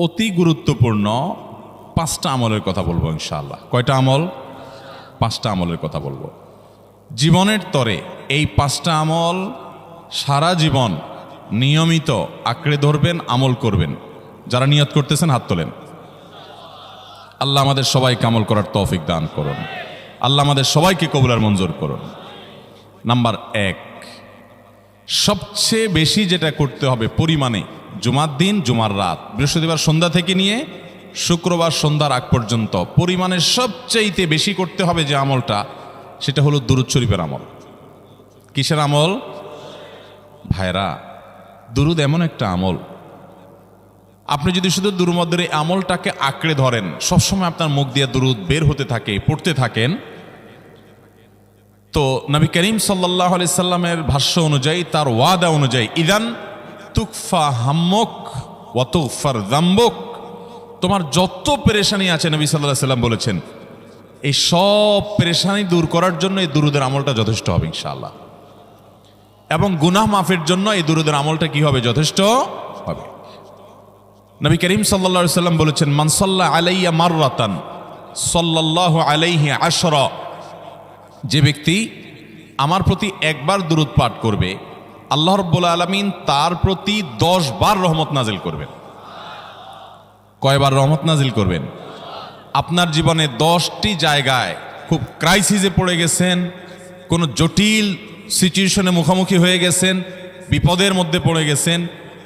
অতি গুরুত্বপূর্ণ 5টা আমলের কথা বলবো ইনশাআল্লাহ। কয়টা আমল? 5টা আমলের কথা বলবো। জীবনের তরে এই 5টা আমল সারা জীবন নিয়মিত আঁকড়ে ধরবেন, আমল করবেন। যারা নিয়ত করতেছেন হাত তোলেন। আল্লাহ আমাদের সবাইকে আমল করার তৌফিক দান করুন। আল্লাহ আমাদের সবাইকে কবুল আর মঞ্জুর করুন। নাম্বার 1, সবচেয়ে বেশি যেটা করতে হবে পরিমাণে, জুমার দিন, জুমার রাত, বৃহস্পতিবার সন্ধ্যা থেকে নিয়ে শুক্রবার সন্ধ্যার আগ পর্যন্ত পরিমাণে সবচেয়ে বেশি করতে হবে যে আমলটা, সেটা হলো দুরূদ শরীফের আমল। কিসের আমল? ভাইরা, দুরূদ এমন একটা আমল, আপনি যদি শুধু দুরূদের এই আমলটাকে আঁকড়ে ধরেন, সবসময় আপনার মুখ দিয়ে দুরূদ বের হতে থাকে, পড়তে থাকেন, তো নবী করিম সাল্লাল্লাহু আলাইহি সাল্লামের ভাষ্য অনুযায়ী, তার ওয়াদা অনুযায়ী, ইদান তুকফা হাম্মুক ওয়া তুগফার যামবুক, তোমার যত পেরেশানি আছে নবী সাল্লাল্লাহু আলাইহি সাল্লাম বলেছেন, এই সব পেরেশানি দূর করার জন্য এই দুরূদের আমলটা যথেষ্ট হবে ইনশাআল্লাহ। এবং গুনাহ মাফের জন্য এই দুরূদের আমলটা কি হবে? যথেষ্ট হবে। নবী করিম সাল্লাল্লাহু আলাইহি সাল্লাম বলেছেন, মান সাল্লা আলাইয়া মাররাতান সাল্লাল্লাহু আলাইহি আশরা, যে ব্যক্তি আমার প্রতি একবার দুরূদ পাঠ করবে, আল্লাহ রাব্বুল আলামিন তার প্রতি 10 বার রহমত নাজিল করবেন। কয়বার রহমত নাজিল করবেন? আপনার জীবনে 10টি জায়গায় খুব ক্রাইসিসে পড়ে গেছেন, কোনো জটিল সিচুয়েশনে মুখোমুখি হয়ে গেছেন, বিপদের মধ্যে পড়ে গেছেন,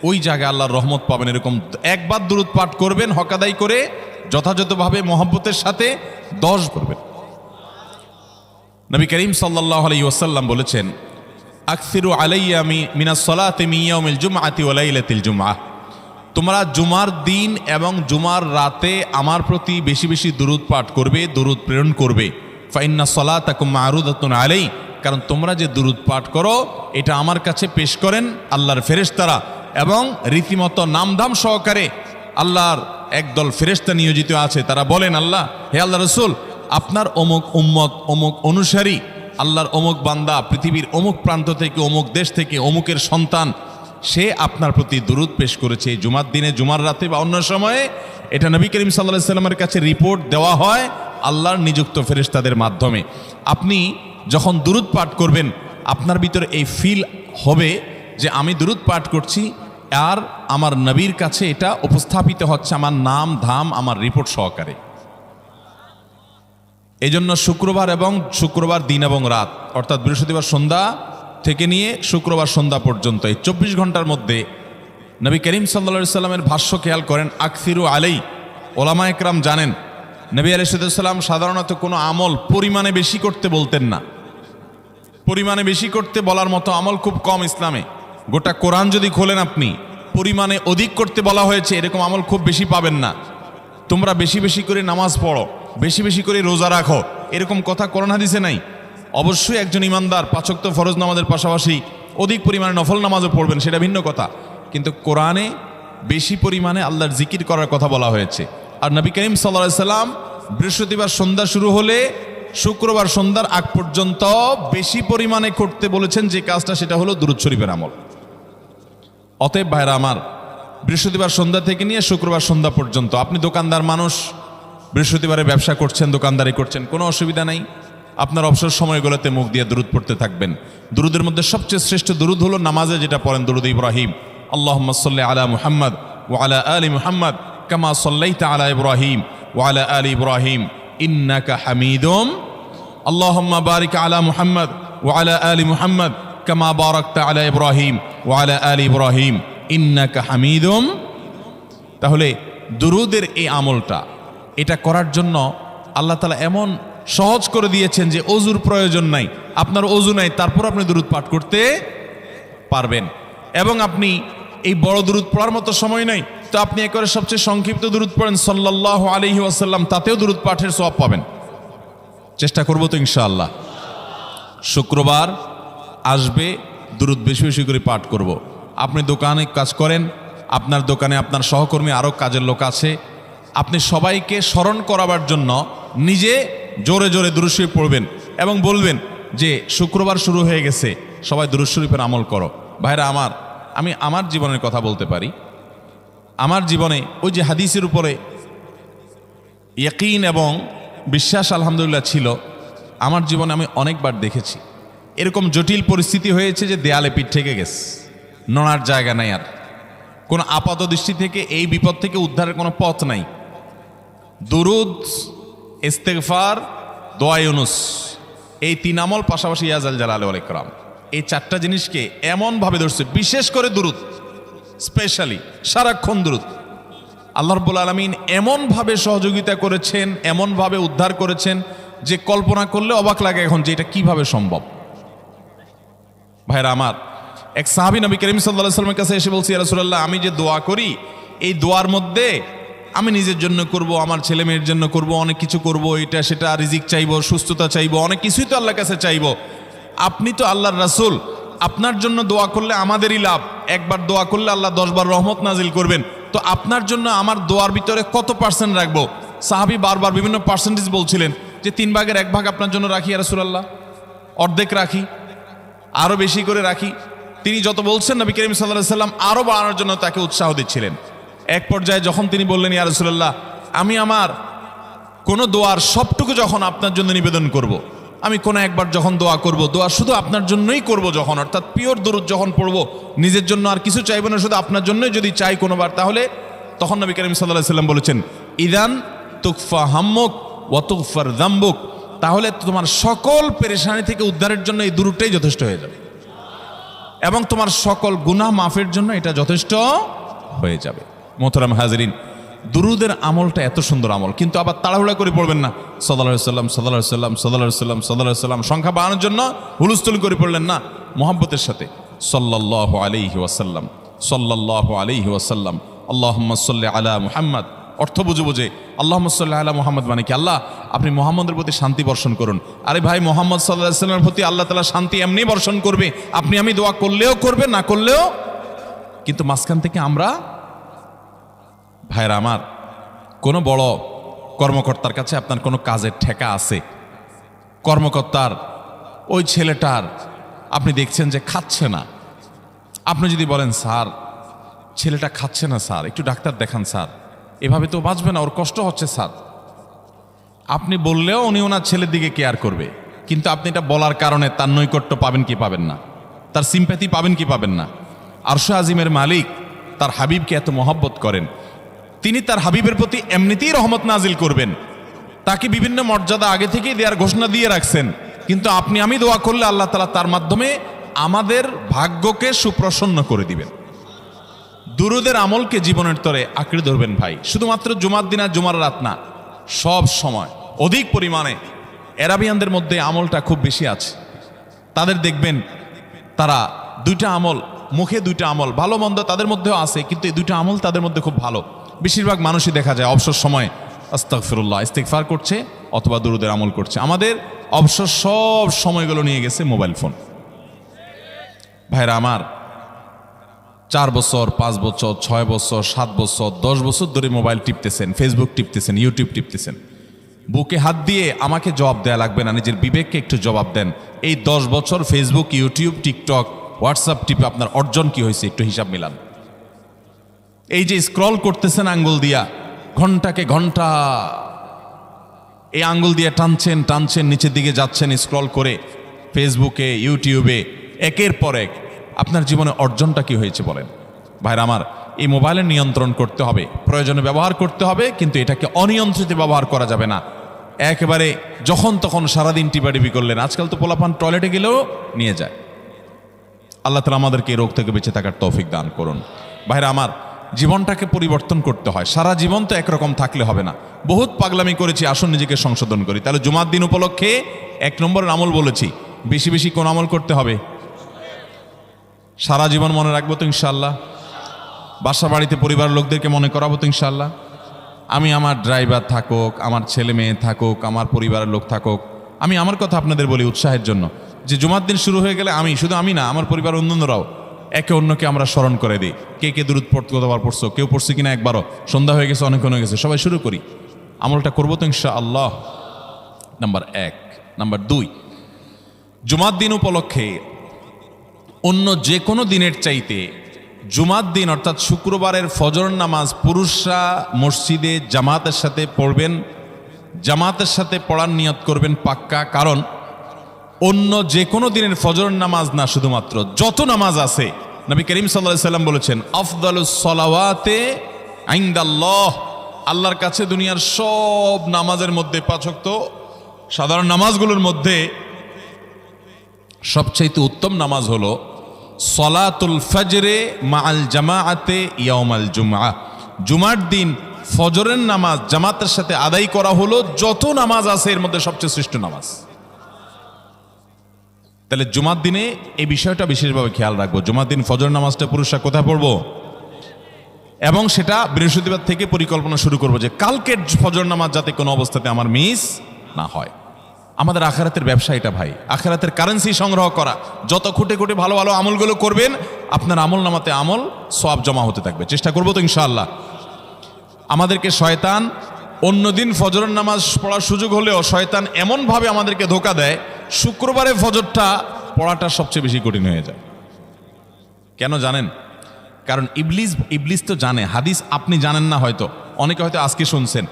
ওই জায়গায় আল্লাহর রহমত পাবেন। এরকম একবার দুরূদ পাঠ করবেন, হক আদায় করে যথাযথভাবে মহব্বতের সাথে 10 করবেন। নবী করিম সাল্লাল্লাহু আলাইহি ওয়াসাল্লাম বলেছেন, আকসিরু আলাইয়া মিনাস সালাতি মিন ইয়াউমিল জুমআতি ওয়া লাইলাতিল জুমআহ, তোমরা জুমার দিন এবং জুমার রাতে আমার প্রতি বেশি বেশি দুরূদ পাঠ করবে, দুরূদ প্রেরণ করবে। ফা ইন্না সালাতাকুম মা'রুদাতুন আলাই, কারণ তোমরা যে দুরূদ পাঠ করো এটা আমার কাছে পেশ করেন আল্লাহর ফেরেশতারা, এবং রীতিমতো নামধাম সহকারে আল্লাহর একদল ফেরেশতা নিয়োজিত আছে। তারা বলেন, আল্লাহ, হে আল্লাহ রাসূল, আপনার অমুক উম্মত, অমুক অনুসারী, আল্লাহর অমুক বান্দা পৃথিবীর অমুক প্রান্ত থেকে, অমুক দেশ থেকে, অমুকের সন্তান, সে আপনার প্রতি দুরূদ পেশ করেছে জুমার দিনে, জুমার রাতে বা অন্য সময়ে। এটা নবী করিম সাল্লাল্লাহু আলাইহি সাল্লামের কাছে রিপোর্ট দেওয়া হয় আল্লাহর নিযুক্ত ফেরেশতাদের মাধ্যমে। আপনি যখন দুরূদ পাঠ করবেন, আপনার ভিতরে এই ফিল হবে যে আমি দুরূদ পাঠ করছি, আর আমার নবীর কাছে এটা উপস্থাপিত হচ্ছে আমার নাম ধাম, আমার রিপোর্ট সহকারে। এই জন্য শুক্রবার দিন এবং রাত, অর্থাৎ বৃহস্পতিবার সন্ধ্যা থেকে নিয়ে শুক্রবার সন্ধ্যা পর্যন্ত এই 24 ঘন্টার মধ্যে নবী করিম সাল্লাল্লাহু আলাইহি সাল্লামের ভাষ্য খেয়াল করেন, আকসিরু আলাই। ওলামা একরাম জানেন, নবী আলাইহিস সালাম সাধারণত কোনো আমল পরিমাণে বেশি করতে বলতেন না। পরিমাণে বেশি করতে বলার মতো আমল খুব কম ইসলামে। গোটা কোরআন যদি খোলেন আপনি, পরিমাণে অধিক করতে বলা হয়েছে এরকম আমল খুব বেশি পাবেন না। তোমরা বেশি বেশি করে নামাজ পড়ো, বেশি বেশি করে রোজা রাখো, এরকম কথা কোরআন হাদিসে নাই। অবশ্যই একজন ইমানদার 5 ওয়াক্ত ফরজ নামাজের পাশাপাশি অধিক পরিমাণে নফল নামাজও পড়বেন, সেটা ভিন্ন কথা। কিন্তু কোরআনে বেশি পরিমাণে আল্লাহর জিকির করার কথা বলা হয়েছে। আর নবী করিম সাল্লাল্লাহু আলাইহি সাল্লাম বৃহস্পতিবার সন্ধ্যা শুরু হলে শুক্রবার সন্ধ্যার আগ পর্যন্ত বেশি পরিমাণে করতে বলেছেন যে কাজটা, সেটা হলো দুরূদ শরীফের আমল। অতএব ভাইরা আমার, বৃহস্পতিবার সন্ধ্যা থেকে নিয়ে শুক্রবার সন্ধ্যা পর্যন্ত, আপনি দোকানদার মানুষ, বৃহস্পতিবারে ব্যবসা করছেন, দোকানদারি করছেন, কোনো অসুবিধা নাই। আপনার অবসর সময়গুলোতে মুখ দিয়ে দুরূদ পড়তে থাকবেন। দুরূদের মধ্যে সবচেয়ে শ্রেষ্ঠ দুরূদ হলো নামাজে যেটা পড়েন, দুরূদ ইব্রাহিম। আল্লাহুম্মা সাল্লি আলা মুহাম্মদ ওয়া আলা আলি মুহাম্মদ কামা সাল্লাইতা আলা ইব্রাহিম ওয়া আলা আলি ইব্রাহিম ইন্নাকা হামিদুম, আল্লাহুম্মা বারিক আলা মুহাম্মদ ওয়া আলা আলি মুহাম্মদ কামা বারাকতা আলা ইব্রাহিম ওয়া আলা আলি ইব্রাহিম ইন্নাকা হামিদুম। তাহলে দুরূদের এই আমলটা, এটা করার জন্য আল্লাহ তাআলা এমন সহজ করে দিয়েছেন যে ওযুর প্রয়োজন নাই। আপনার ওযু নাই, তারপর আপনি দুরূদ পাঠ করতে পারবেন। এবং আপনি এই বড় দুরূদ পড়ার মতো সময় নাই, তো আপনি একবারে সবচেয়ে সংক্ষিপ্ত দুরূদ পড়েন সাল্লাল্লাহু আলাইহি ওয়াসাল্লাম, তাতেও দুরূদ পাঠের সওয়াব পাবেন। চেষ্টা করব তো ইনশাআল্লাহ। শুক্রবার আসবে, দুরূদ বেশি বেশি করে পাঠ করব। আপনি দোকানে কাজ করেন, আপনার দোকানে আপনার সহকর্মী আরও কাজের লোক আছে, আপনি সবাইকে স্মরণ করাবার জন্য নিজে জোরে জোরে দুরূদ শরীফ পড়বেন এবং বলবেন যে শুক্রবার শুরু হয়ে গেছে, সবাই দুরূদ শরীফের আমল করো। ভাইরা আমার, আমি আমার জীবনের কথা বলতে পারি। আমার জীবনে ওই যে হাদিসের উপরে ইয়াকিন এবং বিশ্বাস আলহামদুলিল্লাহ ছিল। আমার জীবনে আমি অনেকবার দেখেছি এরকম জটিল পরিস্থিতি হয়েছে যে দেয়ালে পিঠ থেকে গেছে, নড়ার জায়গা নাই, আর কোনো আপাত দৃষ্টি থেকে এই বিপদ থেকে উদ্ধারের কোনো পথ নাই। দুরুদ, ইস্তেগফার, দোয়া ইউনুস, এই 3 আমল, পাশাপাশি ইয়াজাল জালাল ওয়াল ইকরাম, এই 4টা জিনিসকে এমনভাবে ধরছে, বিশেষ করে দুরুদ, স্পেশালি সারাক্ষণ দুরুদ। আল্লাহ রাব্বুল আলামিন এমনভাবে সহযোগিতা করেছেন, এমনভাবে উদ্ধার করেছেন যে কল্পনা করলে অবাক লাগে এখন যে এটা কিভাবে সম্ভব। ভাইরা আমার, এক সাহাবী নবী করিম সাল্লাল্লাহু আলাইহি ওয়াসাল্লামের কাছে এসে বলছি, ইয়া রাসূলুল্লাহ, আমি যে দোয়া করি এই দোয়ার মধ্যে আমি নিজের জন্য করব, আমার ছেলে মেয়ের জন্য করব, অনেক কিছু করব, এটা সেটা, রিজিক চাইবো, সুস্থতা চাইবো, অনেক কিছুই তো আল্লাহর কাছে চাইবো। আপনি তো আল্লাহর রাসূল, আপনার জন্য দোয়া করলে আমাদেরই লাভ, একবার দোয়া করলে আল্লাহ 10 বার রহমত নাজিল করবেন, তো আপনার জন্য আমার দোয়ার ভিতরে কত % রাখবো? সাহাবী বারবার বিভিন্ন পার্সেন্টেজ বলছিলেন যে 3 ভাগের 1 ভাগ আপনার জন্য রাখি ইয়া রাসূলুল্লাহ, অর্ধেক রাখি, আরো বেশি করে রাখি। তিনি যত বলছেন নবী করিম সাল্লাল্লাহু আলাইহি ওয়াসাল্লাম আরো বাড়ানোর জন্য তাকে উৎসাহ দিচ্ছিলেন। এক পর্যায়ে যখন তিনি বললেন, ইয়া রাসূলুল্লাহ, আমি আমার কোনো দোয়ার সবটুকু যখন আপনার জন্য নিবেদন করব, আমি কোনো একবার যখন দোয়া করব, দোয়া শুধু আপনার জন্যই করব যখন, অর্থাৎ পিওর দরুদ যখন পড়ব, নিজের জন্য আর কিছু চাইব না, শুধু আপনার জন্যই যদি চাই কোনোবার, তাহলে তখন নবী করিম সাল্লাল্লাহু আলাইহি ওয়াসাল্লাম বলেছেন, ইদান তুকফা হাম্মুক ওয়া তুগফার যামবুক, তাহলে তোমার সকল পেরেশানি থেকে উদ্ধারের জন্য এই দুরুদটাই যথেষ্ট হয়ে যাবে, এবং তোমার সকল গুনাহ মাফের জন্য এটা যথেষ্ট হয়ে যাবে। মোহতারাম হাজিরিন, দুরুদের আমলটা এত সুন্দর আমল, কিন্তু আবার তাড়াহুড়া করে পড়বেন না, সাল্লাল্লাহু আলাইহি সাল্লাম সাল্লাল্লাহু আলাইহি সাল্লাম সাল্লাল্লাহু আলাইহি সাল্লাম সাল্লাল্লাহু আলাইহি সাল্লাম সংখ্যা বাড়ানোর জন্য হুলস্থুল করে পড়লেন না, মুহাব্বতের সাথে সাল্লাল্লাহু আলাইহি ওয়াসাল্লাম সাল্লাল্লাহু আলাইহি ওয়াসাল্লাম আল্লাহুম্মা সাল্লি আলা মুহাম্মদ, অর্থ বুঝে বুঝে আল্লাহুম্মা সাল্লি আলা মুহাম্মদ মানে কি, আল্লাহ আপনি মুহাম্মদের প্রতি শান্তি বর্ষণ করুন। আরে ভাই, মুহাম্মদ সাল্লাল্লাহু আলাইহি ওয়াসাল্লামের প্রতি আল্লাহ তাআলা শান্তি এমনি বর্ষণ করবে, আপনি আমি দোয়া করলেও করবে, না করলেও। কিন্তু মাঝখান থেকে আমরা, ভাইরা আমার, কোনো বড় কর্মকর্তার কাছে আপনার কোনো কাজের ঠেকা আছে, কর্মকর্তার ওই ছেলেটার আপনি দেখছেন যে খাচ্ছে না, আপনি যদি বলেন, স্যার ছেলেটা খাচ্ছে না স্যার, একটু ডাক্তার দেখান স্যার, এভাবে তো বাঁচবে না, ওর কষ্ট হচ্ছে স্যার, আপনি বললেও উনি ওনার ছেলের দিকে কেয়ার করবে, কিন্তু আপনি এটা বলার কারণে তার নৈকট্য পাবেন কি পাবেন না, তার সিম্প্যাথি পাবেন কি পাবেন না। আরশ আজিমের মালিক তার হাবিবকে এত মহব্বত করেন, তিনি তার হাবিবের প্রতি এমনিতেই রহমত নাজিল করবেন, তাকে বিভিন্ন মর্যাদা আগে থেকেই দেওয়ার ঘোষণা দিয়ে রাখছেন, কিন্তু আপনি আমি দোয়া করলে আল্লাহ তাআলা তার মাধ্যমে আমাদের ভাগ্যকে সুপ্রসন্ন করে দিবেন। দুরুদের আমলকে জীবনের তরে আঁকড়ে ধরবেন ভাই, শুধুমাত্র জুমার দিন আর জুমার রাত না, সব সময় অধিক পরিমাণে। এরাবিয়ানদের মধ্যে আমলটা খুব বেশি আছে, তাদের দেখবেন তারা 2টা আমল, মুখে 2টা আমল, ভালো মন্দ তাদের মধ্যেও আছে, কিন্তু এই 2টা আমল তাদের মধ্যে খুব ভালো। বেশিরভাগ মানুষই দেখা যায় অবসর সময় আস্তাগফিরুল্লাহ, ইস্তিগফার করছে অথবা দুরুদের আমল করছে। আমাদের অবসর সব সময়গুলো নিয়ে গেছে মোবাইল ফোন। ভাইরা আমার, 4 বছর 5 বছর 6 বছর 7 বছর 10 বছর ধরে মোবাইল টিপতেছেন, ফেসবুক টিপতেছেন, ইউটিউব টিপতেছেন। বুকে হাত দিয়ে আমাকে জবাব দেয়া লাগবে না, নিজের বিবেককে একটু জবাব দেন। এই 10 বছর ফেসবুক, ইউটিউব, টিকটক, হোয়াটসঅ্যাপ টিপে আপনার অর্জন কি হয়েছে একটু হিসাব মিলান। এই যে স্ক্রল করতেছেন আঙ্গুল দিয়া, ঘন্টাকে ঘন্টা এই আঙ্গুল দিয়ে টানছেন টানছেন, নিচের দিকে যাচ্ছেন স্ক্রল করে ফেসবুকে, ইউটিউবে, একের পর এক, আপনার জীবনে অর্জনটা কি হয়েছে বলেন? ভাইরা আমার, এই মোবাইলের নিয়ন্ত্রণ করতে হবে, প্রয়োজনে ব্যবহার করতে হবে, কিন্তু এটাকে অনিয়ন্ত্রিত ব্যবহার করা যাবে না। একেবারে যখন তখন সারাদিন টিপাটিপি করলেন, আজকাল তো পোলাপান টয়লেটে গেলেও নিয়ে যায়। আল্লাহ তাআলা আমাদেরকে এই রোগ থেকে বেঁচে থাকার তৌফিক দান করুন। ভাইরা আমার, জীবনটাকে পরিবর্তন করতে হয়, সারা জীবন তো একরকম থাকলে হবে না। বহুত পাগলামি করেছি, আসুন নিজেকে সংশোধন করি। তাহলে জুমার দিন উপলক্ষে 1 নম্বরের আমল বলেছি, বেশি বেশি কোন আমল করতে হবে? সারা জীবন মনে রাখবো তো ইনশাআল্লাহ। বাসা বাড়িতে পরিবারের লোকদেরকে মনে করাবো তো ইনশাআল্লাহ। আমি আমার ড্রাইভার থাকুক, আমার ছেলে মেয়ে থাকুক, আমার পরিবারের লোক থাকুক, আমি আমার কথা আপনাদের বলি উৎসাহের জন্য, যে জুমার দিন শুরু হয়ে গেলে আমি, শুধু আমি না, আমার পরিবার অন্যান্যরাও একে অন্যকে আমরা স্মরণ করে দিই। কে কে দুরূদ পড়তে কতবার পড়ছো, কেউ পড়ছে কিনা একবারও, সন্ধ্যা হয়ে গেছে, অনেকক্ষণ হয়ে গেছে, সবাই শুরু করি, আমলটা করবো তো ইনশাআল্লাহ। নাম্বার 1। নাম্বার 2, জুমার দিন উপলক্ষে অন্য যে কোনো দিনের চাইতে জুমার দিন অর্থাৎ শুক্রবারের ফজর নামাজ পুরুষরা মসজিদে জামাতের সাথে পড়বেন, জামাতের সাথে পড়ার নিয়ত করবেন পাক্কা। কারণ অন্য যে কোনো দিনের ফজর নামাজ না, শুধুমাত্র যত নামাজ আছে, নবী করিম সাল্লাল্লাহু আলাইহি সাল্লাম বলেছেন আফদালুস সালাওয়াতে ইনদাল্লাহ, আল্লাহর কাছে দুনিয়ার সব নামাজের মধ্যে, 5 ওয়াক্ত সাধারণ নামাজগুলোর মধ্যে সবচেয়ে উত্তম নামাজ হলো সলাতুল ফজরে মাআল জামাআতে ইয়াউমাল জুমআ, জুমার দিন ফজরের নামাজ জামাতের সাথে আদায় করা হলো যত নামাজ আছে এর মধ্যে সবচেয়ে শ্রেষ্ঠ নামাজ। তাহলে জুমার দিনে এই বিষয়টা বিশেষভাবে খেয়াল রাখবো। জুমার দিন ফজর নামাজটা পুরুষরা কোথায় পড়বো, এবং সেটা বৃহস্পতিবার থেকে পরিকল্পনা শুরু করবো যে কালকের ফজর নামাজ যাতে কোনো অবস্থাতে আমার মিস না হয়। আমাদের আখিরাতের ব্যবসা এটা ভাই, আখিরাতের কারেন্সি সংগ্রহ করা। যত খুঁটে খুঁটে ভালো ভালো আমলগুলো করবেন, আপনার আমল নামাতে আমল সওয়াব জমা হতে থাকবে। চেষ্টা করবো তো ইনশাআল্লাহ। আমাদেরকে শয়তান অন্যদিন ফজরের নামাজ পড়ার সুযোগ হলেও শয়তান এমনভাবে আমাদেরকে ধোঁকা দেয়, শুক্রবারে ফজরটা পড়াটা সবচেয়ে বেশি কঠিন হয়ে যায়। কেন জানেন? কারণ ইবলিস তো জানে হাদিস, আপনি জানেন না, হয়তো অনেকে হয়তো আজকে শুনছেন,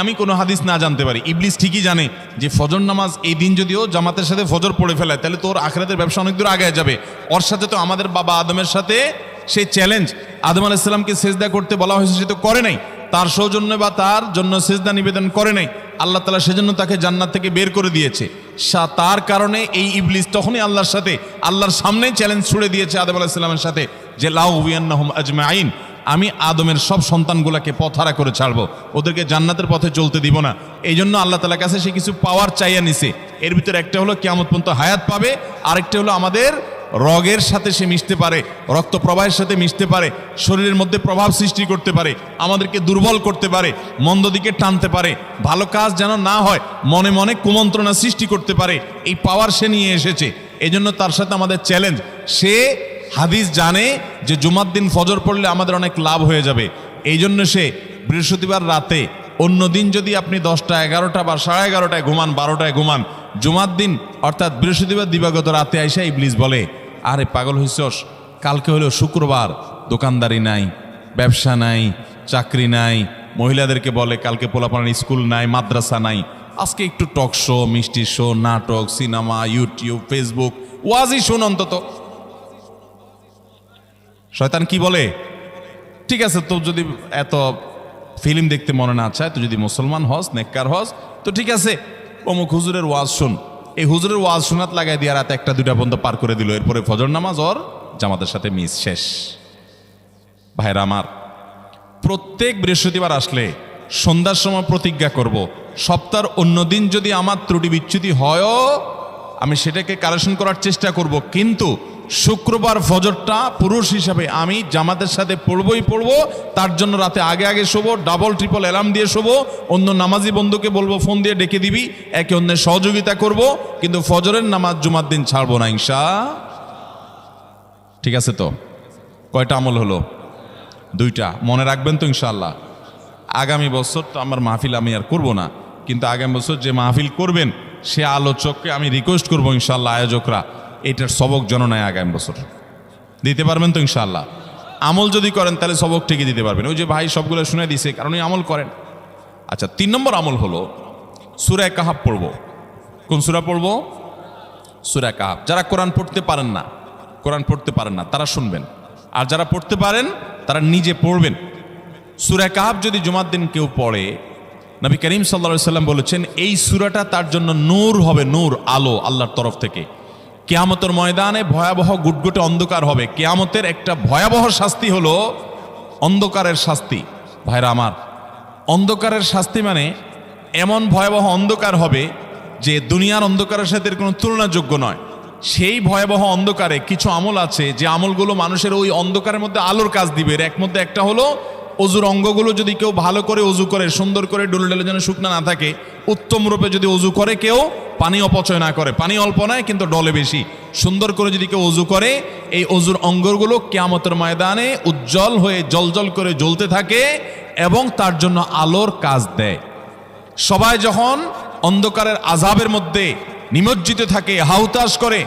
আমি কোনো হাদিস না জানতে পারি, ইবলিস ঠিকই জানে যে ফজর নামাজ এই দিন যদিও জামাতের সাথে ফজর পড়ে ফেলায় তাহলে তোর আখিরাতের ব্যবসা অনেক দূর আগে যাবে। ওর সাথে তো আমাদের বাবা আদমের সাথে সেই চ্যালেঞ্জ, আদম আলাইহিস সালামকে সিজদা করতে বলা হয়েছে, সে তো করে নাই, তার সৌজন্যে বা তার জন্য সিজদা নিবেদন করে নাই। আল্লাহ তাআলা সেজন্য তাকে জান্নাত থেকে বের করে দিয়েছে। তার কারণে এই ইবলিস তখনই আল্লাহর সাথে, আল্লাহর সামনে চ্যালেঞ্জ ছুড়ে দিয়েছে আদম আলাইহিস সালামের সাথে যে লা উবিয়ান্নাহুম আজমাইন, আমি আদমের সব সন্তানগুলোকে পথহারা করে ছাড়বো, ওদেরকে জান্নাতের পথে চলতে দিব না। এই জন্য আল্লাহ তাআলার কাছে সে কিছু পাওয়ার চাইয়া নিছে। এর ভিতরে একটা হলো কিয়ামত পর্যন্ত হায়াত পাবে, আরেকটা হলো আমাদের রগের সাথে সে মিশতে পারে, রক্ত প্রবাহের সাথে মিশতে পারে, শরীরের মধ্যে প্রভাব সৃষ্টি করতে পারে, আমাদেরকে দুর্বল করতে পারে, মন্দ দিকে টানতে পারে, ভালো কাজ যেন না হয় মনে মনে কুমন্ত্রণা সৃষ্টি করতে পারে। এই পাওয়ার সে নিয়ে এসেছে। এই জন্য তার সাথে আমাদের চ্যালেঞ্জ। সে হাদিস জানে যে জুমার দিন ফজর পড়লে আমাদের অনেক লাভ হয়ে যাবে। এই জন্য সে বৃহস্পতিবার রাতে, অন্য দিন যদি আপনি 10টা 11টা বা 11:30টায় ঘুমান, 12টায় ঘুমান, জুমার দিন অর্থাৎ বৃহস্পতিবার দিবাগত রাতে আইসা ইবলিস বলে, আরে পাগল হইছস, কালকে হলো শুক্রবার, দোকানদারি নাই, ব্যবসা নাই, চাকরি নাই, মহিলাদেরকে বলে কালকে পোলাপানের স্কুল নাই, মাদ্রাসা নাই, আজকে একটু টক শো, মিষ্টি শো, নাটক, সিনেমা, ইউটিউব, ফেসবুক, ওয়াজই শোন অন্তত। শয়তান কি বলে, ঠিক আছে তো যদি এত ফিল্ম দেখতে মনে না চায়, তো যদি মুসলমান হস, নেককার হস, তো ঠিক আছে অমুক হুজুরের ওয়াজ শুন। এই হুজুরের ওয়াজ শোনাত লাগাই দিয়ে রাতে 1টা 2টা পর্যন্ত পার করে দিল। এরপরে ফজর নামাজ ওর জামাতের সাথে মিস, শেষ। ভাইরা আমার, প্রত্যেক বৃহস্পতিবার আসলে সন্ধ্যার সময় প্রতিজ্ঞা করব, সপ্তাহের অন্য দিন যদি আমার ত্রুটি বিচ্যুতি হয়ও আমি সেটাকে কারেকশন করার চেষ্টা করব, কিন্তু শুক্রবার ফজরটা পুরুষ হিসাবে আমি জামাতের সাথে পড়বই পড়বো। তার জন্য রাতে আগে আগে শোবো, ডাবল ট্রিপল অ্যালার্ম দিয়ে শোবো, অন্য নামাজি বন্ধুকে বলবো ফোন দিয়ে ডেকে দিবি, একে অন্যের সহযোগিতা করব, কিন্তু ফজরের নামাজ জুমার দিন ছাড়বো না ইনশাআল্লাহ। ঠিক আছে তো? কয়টা আমল হলো? 2টা। মনে রাখবেন তো ইনশাআল্লাহ। আগামী বছর তো আমার মাহফিল আমি আর করব না, কিন্তু আগামী বছর যে মাহফিল করবেন সে আলোচককে আমি রিকোয়েস্ট করবো ইনশাআল্লাহ, আয়োজকরা এটার সবক জননায় আগামী বছর দিতে পারবেন তো ইনশাআল্লাহ। আমল যদি করেন তাহলে সবক ঠিকই দিতে পারবেন। ওই যে ভাই সবগুলো শুনে দিছে, কারণ এই আমল করেন। আচ্ছা, 3 নম্বর আমল হলো সূরা কাহাফ পড়ব। কোন সূরা পড়ব? সূরা কাহাফ। যারা কোরআন পড়তে পারেন না তারা শুনবেন, আর যারা পড়তে পারেন তারা নিজে পড়বেন। সূরা কাহাফ যদি জুমার দিন কেউ পড়ে, নবী করিম সাল্লাল্লাহু আলাইহি সাল্লাম বলেছেন এই সূরাটা তার জন্য নূর হবে, নূর, আলো আল্লাহর তরফ থেকে। কিয়ামতের ময়দানে ভয়াবহ গুটগুটে অন্ধকার হবে। কিয়ামতের একটা ভয়াবহ শাস্তি হলো অন্ধকারের শাস্তি। ভাইরা আমার, অন্ধকারের শাস্তি মানে এমন ভয়াবহ অন্ধকার হবে যে দুনিয়ার অন্ধকারের সাথে এর কোনো তুলনাযোগ্য নয়। সেই ভয়াবহ অন্ধকারে কিছু আমল আছে যে আমলগুলো মানুষের ওই অন্ধকারের মধ্যে আলোর কাজ দিবে। এর মধ্যে একটা হলো অজুর অঙ্গগুলো যদি কেউ ভালো করে অজু করে, সুন্দর করে ডুলে ডুলে যেন শুকনা না থাকে, উত্তম রূপে যদি অজু করে, কেউ পানি অপচয় না করে, পানি অল্প নয় কিন্তু ডলে বেশি, সুন্দর করে যদি কেউ অজু করে, এই অজুর অঙ্গগুলো কিয়ামতের ময়দানে উজ্জ্বল হয়ে জলজল করে জ্বলতে থাকে এবং তার জন্য আলোর কাজ দেয়। সবাই যখন অন্ধকারের আযাবের মধ্যে নিমজ্জিত থাকে, হাউতাশ করে,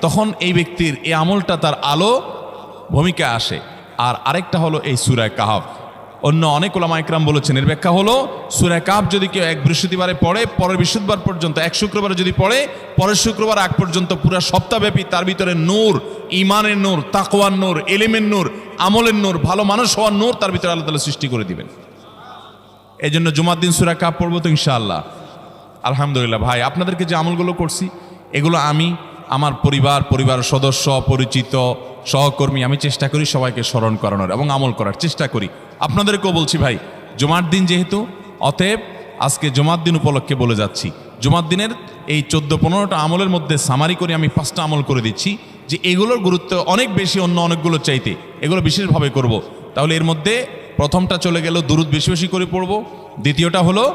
তখন এই ব্যক্তির এই আমলটা তার আলো ভূমিকা আসে। আর আরেকটা হলো এই সূরা কাহফ। অন্য অনেক ওলামা ইকরাম বলেছেন এর ব্যাখ্যা হলো সূরা কাহফ যদি কেউ এক বৃহস্পতিবারে পড়ে, পরের বৃহস্পতিবার পর্যন্ত, এক শুক্রবারে যদি পড়ে, পরের শুক্রবার আগ পর্যন্ত পুরো সপ্তাহব্যাপী তার ভিতরে নূর, ঈমানের নূর, তাকওয়ার নূর, ইলমের নূর, আমলের নূর, ভালো মানুষ হওয়ার নূর তার ভিতরে আল্লাহ তাআলা সৃষ্টি করে দিবেন। এই জন্য জুমার দিন সূরা কাহফ পড়বো তো ইনশাআল্লাহ। আলহামদুলিল্লাহ ভাই, আপনাদেরকে যে আমলগুলো করছি এগুলো আমি, আমার পরিবার সদস্য, পরিচিত, সহকর্মী, আমি চেষ্টা করি সবাইকে স্মরণ করানোর এবং আমল করার চেষ্টা করি। আপনাদেরকেও বলছি ভাই, জুমার দিন যেহেতু, অতএব আজকে জুমার দিন উপলক্ষে বলে যাচ্ছি, জুমার দিনের এই 14-15টা আমলের মধ্যে সামারি করে আমি 5টা আমল করে দিচ্ছি যে এগুলোর গুরুত্ব অনেক বেশি অন্য অনেকগুলো চাইতে, এগুলো বিশেষভাবে করব। তাহলে এর মধ্যে প্রথমটা চলে গেল দুরুদ বেশি বেশি করে পড়ব। দ্বিতীয়টা হলো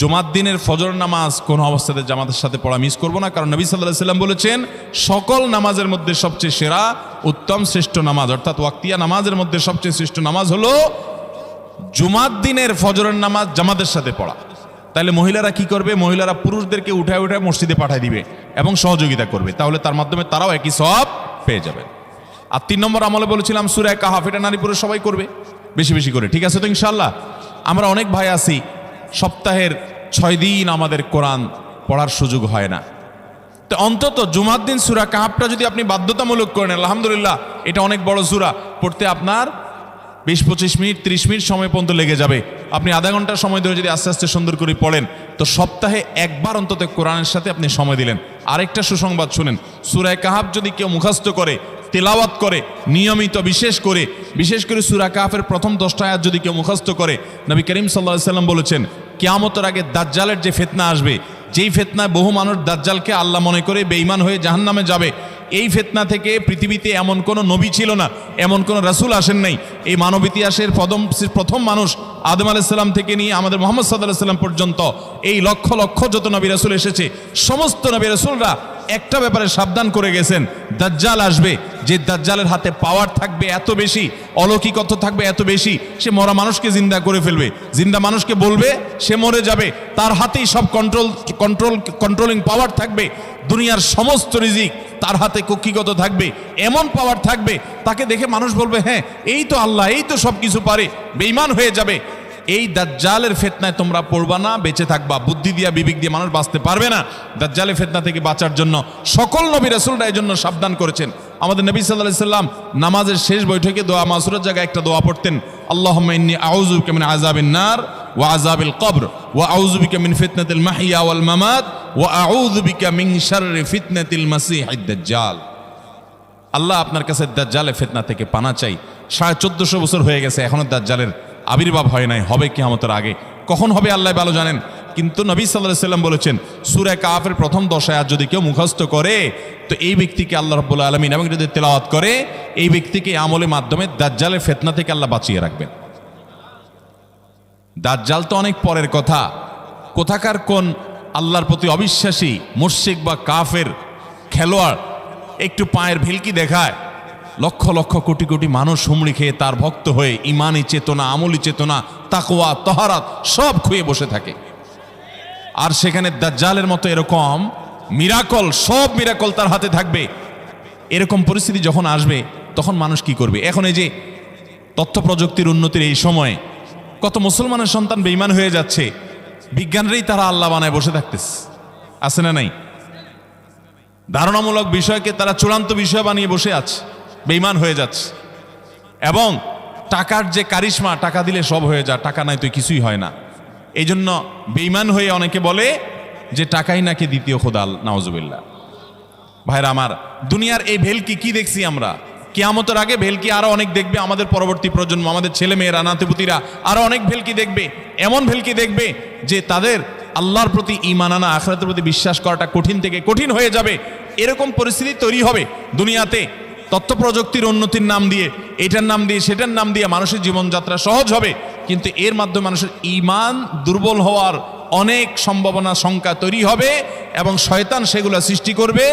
জুমার দিনের ফজর নামাজ কোন অবস্থাতে জামাতের সাথে পড়া মিস করব না, কারণ নবী সাল্লাল্লাহু আলাইহি সাল্লাম বলেছেন সকল নামাজের মধ্যে সবচেয়ে সেরা, উত্তম, শ্রেষ্ঠ নামাজ, অর্থাৎ ওয়াক্তিয়া নামাজের মধ্যে সবচেয়ে শ্রেষ্ঠ নামাজ হলো জুমার দিনের ফজরের নামাজ জামাতের সাথে পড়া। তাহলে মহিলারা কি করবে? মহিলারা পুরুষদেরকে উঠায় উঠায় মসজিদে পাঠিয়ে দিবে এবং সহযোগিতা করবে, তাহলে তার মাধ্যমে তারাও একই সওয়াব পেয়ে যাবে। আর 3 নম্বর আমলে বলেছিলাম সূরা কাহফ, এটা নারী পুরুষ সবাই করবে বেশি বেশি করে, ঠিক আছে তো ইনশাআল্লাহ? আমরা অনেক ভাই আছি সপ্তাহের 6 দিন আমাদের কোরআন পড়ার সুযোগ হয় না, তো অন্তত জুমার দিন সূরা কাহফটা যদি আপনি বাধ্যতামূলক করেন, আলহামদুলিল্লাহ, এটা অনেক বড় সূরা, পড়তে আপনার 20-25 মিনিট 30 মিনিট সময় পর্যন্ত লেগে যাবে। আপনি আধা ঘন্টা সময় ধরে যদি আস্তে আস্তে সুন্দর করে পড়েন, তো সপ্তাহে একবার অন্তত কোরআনের সাথে আপনি সময় দিলেন। আরেকটা সুসংবাদ শুনেন, সূরা কাহফ যদি কেউ মুখস্থ করে, তেলাওয়াত করে নিয়মিত, বিশেষ করে সূরা কাহফের প্রথম 10টা আয়াত যদি কেউ মুখস্থ করে, নবী করিম সাল্লাল্লাহু আলাইহি সাল্লাম বলেছেন কিয়ামতের আগে দাজ্জালের যে ফিতনা আসবে, যেই ফিতনায় বহু মানুষ দাজ্জালকে আল্লাহ মনে করে বেঈমান হয়ে জাহান্নামে যাবে, এই ফিতনা থেকে পৃথিবীতে এমন কোনো নবী ছিল না, এমন কোনো রাসূল আসেন নাই। এই মানব ইতিহাসের প্রথম মানুষ আদম আলাইহিস সালাম থেকে নিয়ে আমাদের মুহাম্মদ সাল্লাল্লাহু আলাইহি সাল্লাম পর্যন্ত এই লক্ষ লক্ষ যত নবী রাসূল এসেছে, সমস্ত নবী রাসূলরা একটা ব্যাপারে সাবধান করে গেছেন, দাজ্জাল আসবে, যে দাজ্জালের হাতে পাওয়ার থাকবে এত বেশি, অলৌকিকত্ব থাকবে এত বেশি, সে মরা মানুষকে জিন্দা করে ফেলবে, জিন্দা মানুষকে বলবে সে মরে যাবে, তার হাতেই সব কন্ট্রোলিং পাওয়ার থাকবে, দুনিয়ার সমস্ত রিজিক তার হাতে কক্ষিগত থাকবে, এমন পাওয়ার থাকবে তাকে দেখে মানুষ বলবে হ্যাঁ এই তো আল্লাহ, এই তো সব কিছু পারে, বেঈমান হয়ে যাবে। এই দাজ্জালের ফিতনায় তোমরা পড়বা না, বেঁচে থাকবা। বুদ্ধি দিয়া বিবেক দিয়ে মানুষ বাঁচতে পারবে না। দাজ্জালের ফিতনা থেকে বাঁচার জন্য সকল নবী রাসূলরা এই জন্য সাবধান করেছেন। আমাদের নবী সাল্লাল্লাহু আলাইহি সাল্লাম নামাজের শেষ বৈঠকে দোয়া মাসুরের জায়গায় একটা দোয়া পড়তেন, আল্লাহুম্মা ইন্নী আউযু বিকা মিন আযাবিন নার ওয়া আযাবিল কবর ওয়া আউযু বিকা মিন ফিতনাতিল মাহইয়া ওয়াল মামাত ওয়া আউযু বিকা মিন শাররি ফিতনাতিল মাসীহিদ দাজ্জাল। আল্লাহ আপনার কাছে দাজ্জালের ফিতনা থেকে পানা চাই। 1450 বছর হয়ে গেছে, এখনো দাজ্জালের আবির্ভাব হয় নাই, হবে কিয়ামতের আগে, কখন হবে আল্লাহ ভালো জানেন। কিন্তু নবী সাল্লাল্লাহু আলাইহি সাল্লাম বলেছেন সূরা কাহফের প্রথম 10 আয়াত যদি কেউ মুখস্থ করে, তো এই ব্যক্তিকে আল্লাহ রাব্বুল আলামিন এবং যদি তেলাওয়াত করে, এই ব্যক্তিকে আমলের মাধ্যমে দাজ্জালের ফিতনা থেকে আল্লাহ বাঁচিয়ে রাখবেন। দাজ্জাল তো অনেক পরের কথা, কোথাকার কোন আল্লাহর প্রতি অবিশ্বাসী মুশরিক বা কাফের খেলোয়াড় একটু পায়ের ভিলকি দেখায়, লক্ষ লক্ষ কোটি কোটি মানুষ হুমড়ি খেয়ে তার ভক্ত হয়ে ইমানি চেতনা, আমলি চেতনা, তাকওয়া, তাহারাত সব খুঁয়ে বসে থাকে। আর সেখানে দাজ্জালের মতো এরকম মিরাকল, সব মিরাকল তার হাতে থাকবে। এরকম পরিস্থিতি যখন আসবে তখন মানুষ কি করবে? এখন এই যে তথ্য প্রযুক্তির উন্নতির এই সময়ে কত মুসলমানের সন্তান বেঈমান হয়ে যাচ্ছে, বিজ্ঞানীরাই তারা আল্লাহ বানায় বসে থাকতেছে, আছে না নাই? ধারণামূলক বিষয়কে তারা চূড়ান্ত বিষয় বানিয়ে বসে আছে, বেঈমান হয়ে যাচ্ছে। এবং টাকার যে কারিশমা, টাকা দিলে সব হয়ে যায়, টাকা নাই তো কিছুই হয় না। এই জন্য বেঈমান হয়ে অনেকে বলে যে টাকাই নাকি দ্বিতীয় খোদা, নাউজুবিল্লাহ। ভাইরা আমার, দুনিয়ার এই ভেলকি কি দেখছি আমরা, কিয়ামতের আগে ভেলকি আরো অনেক দেখবে আমাদের পরবর্তী প্রজন্ম, আমাদের ছেলে মেয়েরা, নাতিপুতিরা আরো অনেক ভেলকি দেখবে। এমন ভেলকি দেখবে যে তাদের আল্লাহর প্রতি ঈমান আনা, আখিরাতের প্রতি বিশ্বাস করাটা কঠিন থেকে কঠিন হয়ে যাবে। এরকম পরিস্থিতি তৈরি হবে দুনিয়াতে। তথ্য প্রযুক্তির উন্নতির নাম দিয়ে, এটার নাম দিয়ে, সেটার নাম দিয়ে মানুষের জীবনযাত্রা সহজ হবে, কিন্তু এর মাধ্যমে মানুষের ঈমান দুর্বল হওয়ার অনেক সম্ভাবনা, শঙ্কা তৈরি হবে এবং শয়তান সেগুলো সৃষ্টি করবে।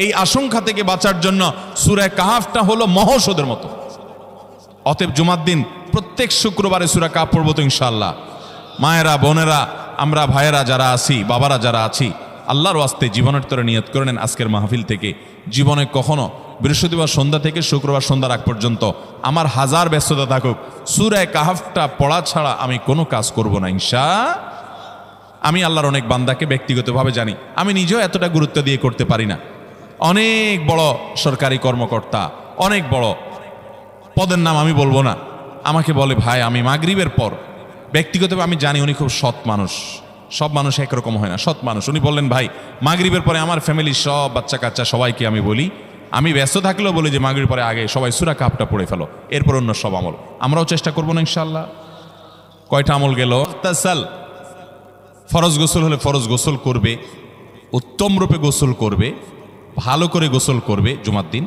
এই আশঙ্কা থেকে বাঁচার জন্য সূরা কাহফটা হলো মহৌষধের মতো। অতএব জুমার দিন প্রত্যেক শুক্রবারে সূরা কাহফ পড়ব তো ইনশাআল্লাহ। মায়েরা, বোনেরা, আমরা ভাইয়েরা যারা আছি, বাবারা যারা আছি, আল্লাহর ওয়াস্তে জীবনের তরে নিয়ত করে নেন আজকের মাহফিল থেকে জীবনে কখনো বৃহস্পতিবার সন্ধ্যা থেকে শুক্রবার সন্ধ্যার আগ পর্যন্ত আমার হাজার ব্যস্ততা থাকুক, সূরা কাহাফটা পড়া ছাড়া আমি কোনো কাজ করব না আমি আল্লাহর অনেক বান্দাকে ব্যক্তিগতভাবে জানি, আমি নিজেও এতটা গুরুত্ব দিয়ে করতে পারি না। অনেক বড় সরকারি কর্মকর্তা, অনেক বড় পদের নাম আমি বলবো না, আমাকে বলে ভাই আমি মাগরিবের পর, ব্যক্তিগতভাবে আমি জানি উনি খুব সৎ মানুষ, সব মানুষ একরকম হয় না, সৎ মানুষ। উনি বললেন ভাই মাগরিবের পরে আমার ফ্যামিলির সব বাচ্চা কাচ্চা সবাইকে আমি বলি, আমি ব্যস্ত থাকলেও বলি যে মাগরিবের পরে আগে সবাই সূরা কাহাফটা পড়ে ফেলো, এরপর অন্য সব আমল। আমরাও চেষ্টা করবো না ইনশাআল্লাহ। কয়টা আমল গেল? তাসাল, ফরজ গোসল হলে ফরজ গোসল করবে, উত্তম রূপে গোসল করবে, ভালো করে গোসল করবে জুমার দিন।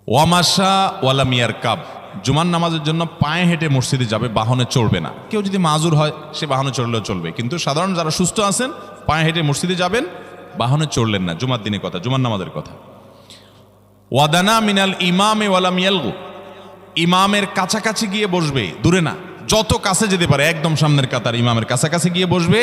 ওয়ামাশা ওয়ালামিয়ার কাব, জুমার নামাজের জন্য পায়ে হেঁটে মসজিদে যাবে, বাহনে চড়বে না। কেউ যদি মাজুর হয় সে বাহনে চড়লেও চলবে, কিন্তু সাধারণ যারা সুস্থ আছেন পায়ে হেঁটে মসজিদে যাবেন, বাহনে চড়লেন না। জুমার দিনের কথা, জুমার নামাজের কথা। ওয়াদানা মিনাল ইমামে ওয়ালামিয়ালগু, ইমামের কাছাকাছি গিয়ে বসবে, দূরে না, যত কাছে যেতে পারে একদম সামনের কাতার ইমামের কাছাকাছি গিয়ে বসবে,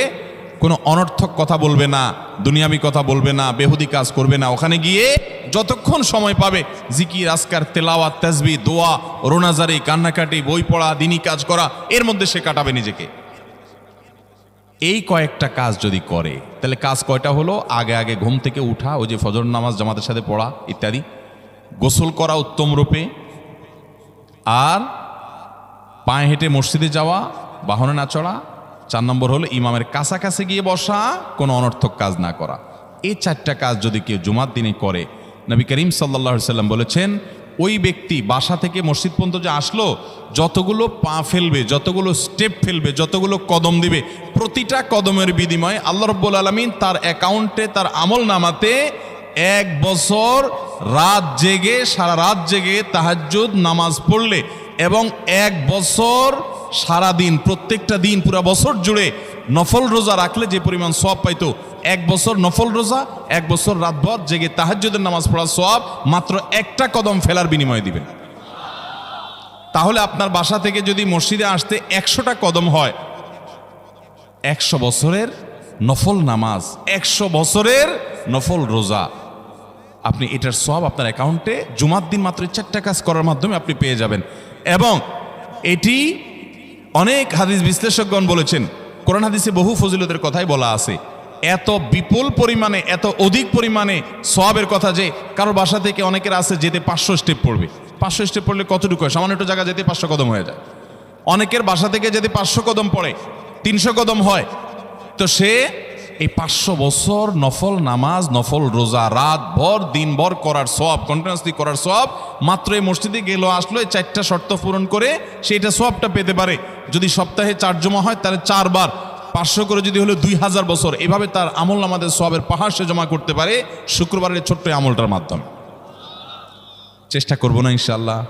কোনো অনর্থক কথা বলবে না, দুনিয়াবি কথা বলবে না, বেহুদি কাজ করবে না। ওখানে গিয়ে যতক্ষণ সময় পাবে জিকির, আজকার, তেলাওয়াত, তাসবিহ, দোয়া, রোনাজারি, কান্নাকাটি, বই পড়া, দিনী কাজ করা, এর মধ্যে সে কাটাবে নিজেকে। এই কয়েকটা কাজ যদি করে তাহলে কাজ কয়টা হলো? আগে আগে ঘুম থেকে উঠা, ওই যে ফজর নামাজ জামাতের সাথে পড়া ইত্যাদি, গোসল করা উত্তম রূপে, আর পায়ে হেঁটে মসজিদে যাওয়া, বাহনে না চড়া। 4 নম্বর হলো ইমামের কাছাকাছি গিয়ে বসা, কোনো অনর্থক কাজ না করা। এই 4টা কাজ যদি কেউ জুমার দিনে করে, নবী করিম সাল্লাল্লাহু আলাইহি সাল্লাম বলেছেন ওই ব্যক্তি বাসা থেকে মসজিদ পর্যন্ত যে আসলো, যতগুলো পা ফেলবে, যতগুলো স্টেপ ফেলবে, যতগুলো কদম দিবে, প্রতিটা কদমের বিনিময়ে আল্লাহ রাব্বুল আলামিন তার অ্যাকাউন্টে, তার আমল নামাতে 1 বছর রাত জেগে, সারা রাত জেগে তাহাজ্জুদ নামাজ পড়লে এবং 1 বছর সারা দিন, প্রত্যেকটা দিন পুরা বছর জুড়ে নফল রোজা রাখলে যে পরিমাণ সওয়াব পাইতো, 1 বছর নফল রোজা, 1 বছর রাতভর জেগে তাহাজ্জুদের নামাজ পড়ার সওয়াব মাত্র একটা কদম ফেলার বিনিময়ে দিবেন। তাহলে আপনার বাসা থেকে যদি মসজিদে আসতে 100টা কদম হয়, 100 বছরের নফল নামাজ, 100 বছরের নফল রোজা, আপনি এটার সওয়াব আপনার অ্যাকাউন্টে জুমার দিন মাত্র 4টা কাজ করার মাধ্যমে আপনি পেয়ে যাবেন। এবং এটি অনেক হাদিস বিশ্লেষকগণ বলেছেন, কোরআন হাদিসে বহু ফজিলতের কথাই বলা আছে। এত বিপুল পরিমাণে, এত অধিক পরিমাণে সওয়াবের কথা যে কারোর বাসা থেকে অনেকের আছে যেতে 500 স্টেপ পড়বে। 500 স্টেপ পড়লে কতটুকু হয়? সামান্য একটু জায়গা যেতে 500 কদম হয়ে যায়। অনেকের বাসা থেকে যেতে 500 কদম পড়ে 300 কদম হয়। তো সে এই 500 বছর নফল নামাজ, নফল রোজা, রাত ভর দিনভর করার সওয়াব, কন্টিনিউয়াসলি করার সওয়াব মাত্র এই মসজিদে গেল আসলো, এই 4টা শর্ত পূরণ করে সেইটা সওয়াবটা পেতে পারে। যদি সপ্তাহে 4 জমা হয় তাহলে 4 বার 500 করে যদি হলো 2000 বছর, এভাবে তার আমল নামাজের সওয়াবের পাহাড় সে জমা করতে পারে শুক্রবারের ছোট্ট আমলটার মাধ্যমে। চেষ্টা করব না ইনশাআল্লাহ।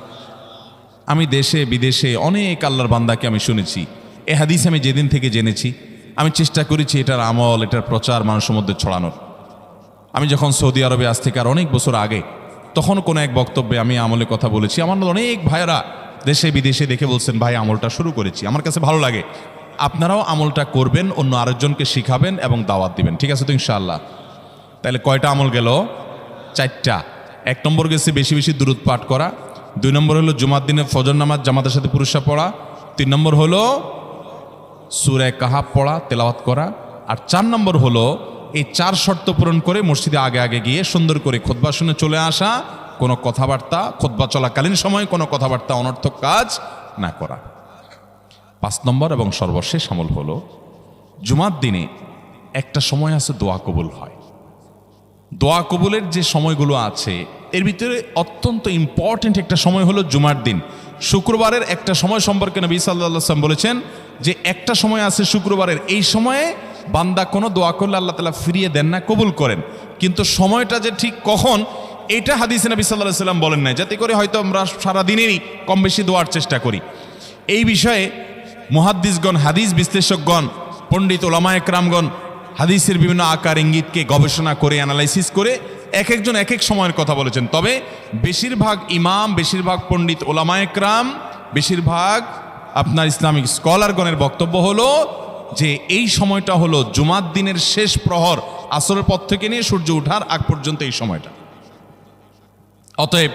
আমি দেশে বিদেশে অনেক আল্লাহর বান্দাকে আমি শুনেছি, এ হাদিস আমি যেদিন থেকে জেনেছি আমি চেষ্টা করেছি এটার আমল, এটার প্রচার মানুষের মধ্যে ছড়ানোর। আমি যখন সৌদি আরবে আজ থেকে আর অনেক বছর আগে, তখন কোনো এক বক্তব্যে আমি আমলের কথা বলেছি। আমার অনেক ভাইয়েরা দেশে বিদেশে দেখে বলছেন ভাই আমলটা শুরু করেছি, আমার কাছে ভালো লাগে, আপনারাও আমলটা করবেন, অন্য আরেকজনকে শিখাবেন এবং দাওয়াত দিবেন। ঠিক আছে তো ইনশাআল্লাহ? তাহলে কয়টা আমল গেল? 4টা। 1 নম্বর গেছে বেশি বেশি দুরূদ পাঠ করা, 2 নম্বর হলো জুমার দিনে ফজর নামাজ জামাতের সাথে পুরুষরা পড়া, 3 নম্বর হলো সূরা কাহাফ পড়া, তেলাওয়াত করা, আর 4 নম্বর হলো এই 4 শর্ত পূরণ করে মসজিদে আগে আগে গিয়ে সুন্দর করে খুতবা শুনে চলে আসা, কোনো কথাবার্তা, খুতবা চলাকালীন সময় কোনো কথাবার্তা, অনর্থক কাজ না করা। 5 নম্বর এবং সর্বশেষ আমল হলো জুমার দিনে একটা সময় আছে দোয়া কবুল হয়। দোয়া কবুলের যে সময়গুলো আছে এর ভিতরে অত্যন্ত ইম্পর্টেন্ট একটা সময় হলো জুমার দিন। শুক্রবারের একটা সময় সম্পর্কে নবী সাল্লাল্লাহু আলাইহি ওয়াসাল্লাম বলেছেন যে একটা সময় আছে শুক্রবারের, এই সময়ে বান্দা কোনো দোয়া করলে আল্লাহ তাআলা ফিরিয়ে দেন না, কবুল করেন। কিন্তু সময়টা যে ঠিক কখন এটা হাদিসে নবী সাল্লাল্লাহু আলাইহি ওয়াসাল্লাম বলেন নাই, যাতে করে হয়তো আমরা সারাদিনেরই কম বেশি দোয়ার চেষ্টা করি। এই বিষয়ে মুহাদ্দিসগণ, হাদিস বিশ্লেষকগণ, পণ্ডিত ওলামায়ে কেরামগণ হাদিসের বিভিন্ন আকার ইঙ্গিতকে গবেষণা করে, অ্যানালাইসিস করে এক একজন এক এক সময়ের কথা বলেছেন। তবে বেশিরভাগ ইমাম, বেশিরভাগ পণ্ডিত ওলামায়ে কেরাম, বেশিরভাগ আপনার ইসলামিক স্কলারগণের বক্তব্য হলো যে এই সময়টা হলো জুমার দিনের শেষ প্রহর, আসরের পর থেকে নিয়ে সূর্য ওঠার আগ পর্যন্ত এই সময়টা। অতএব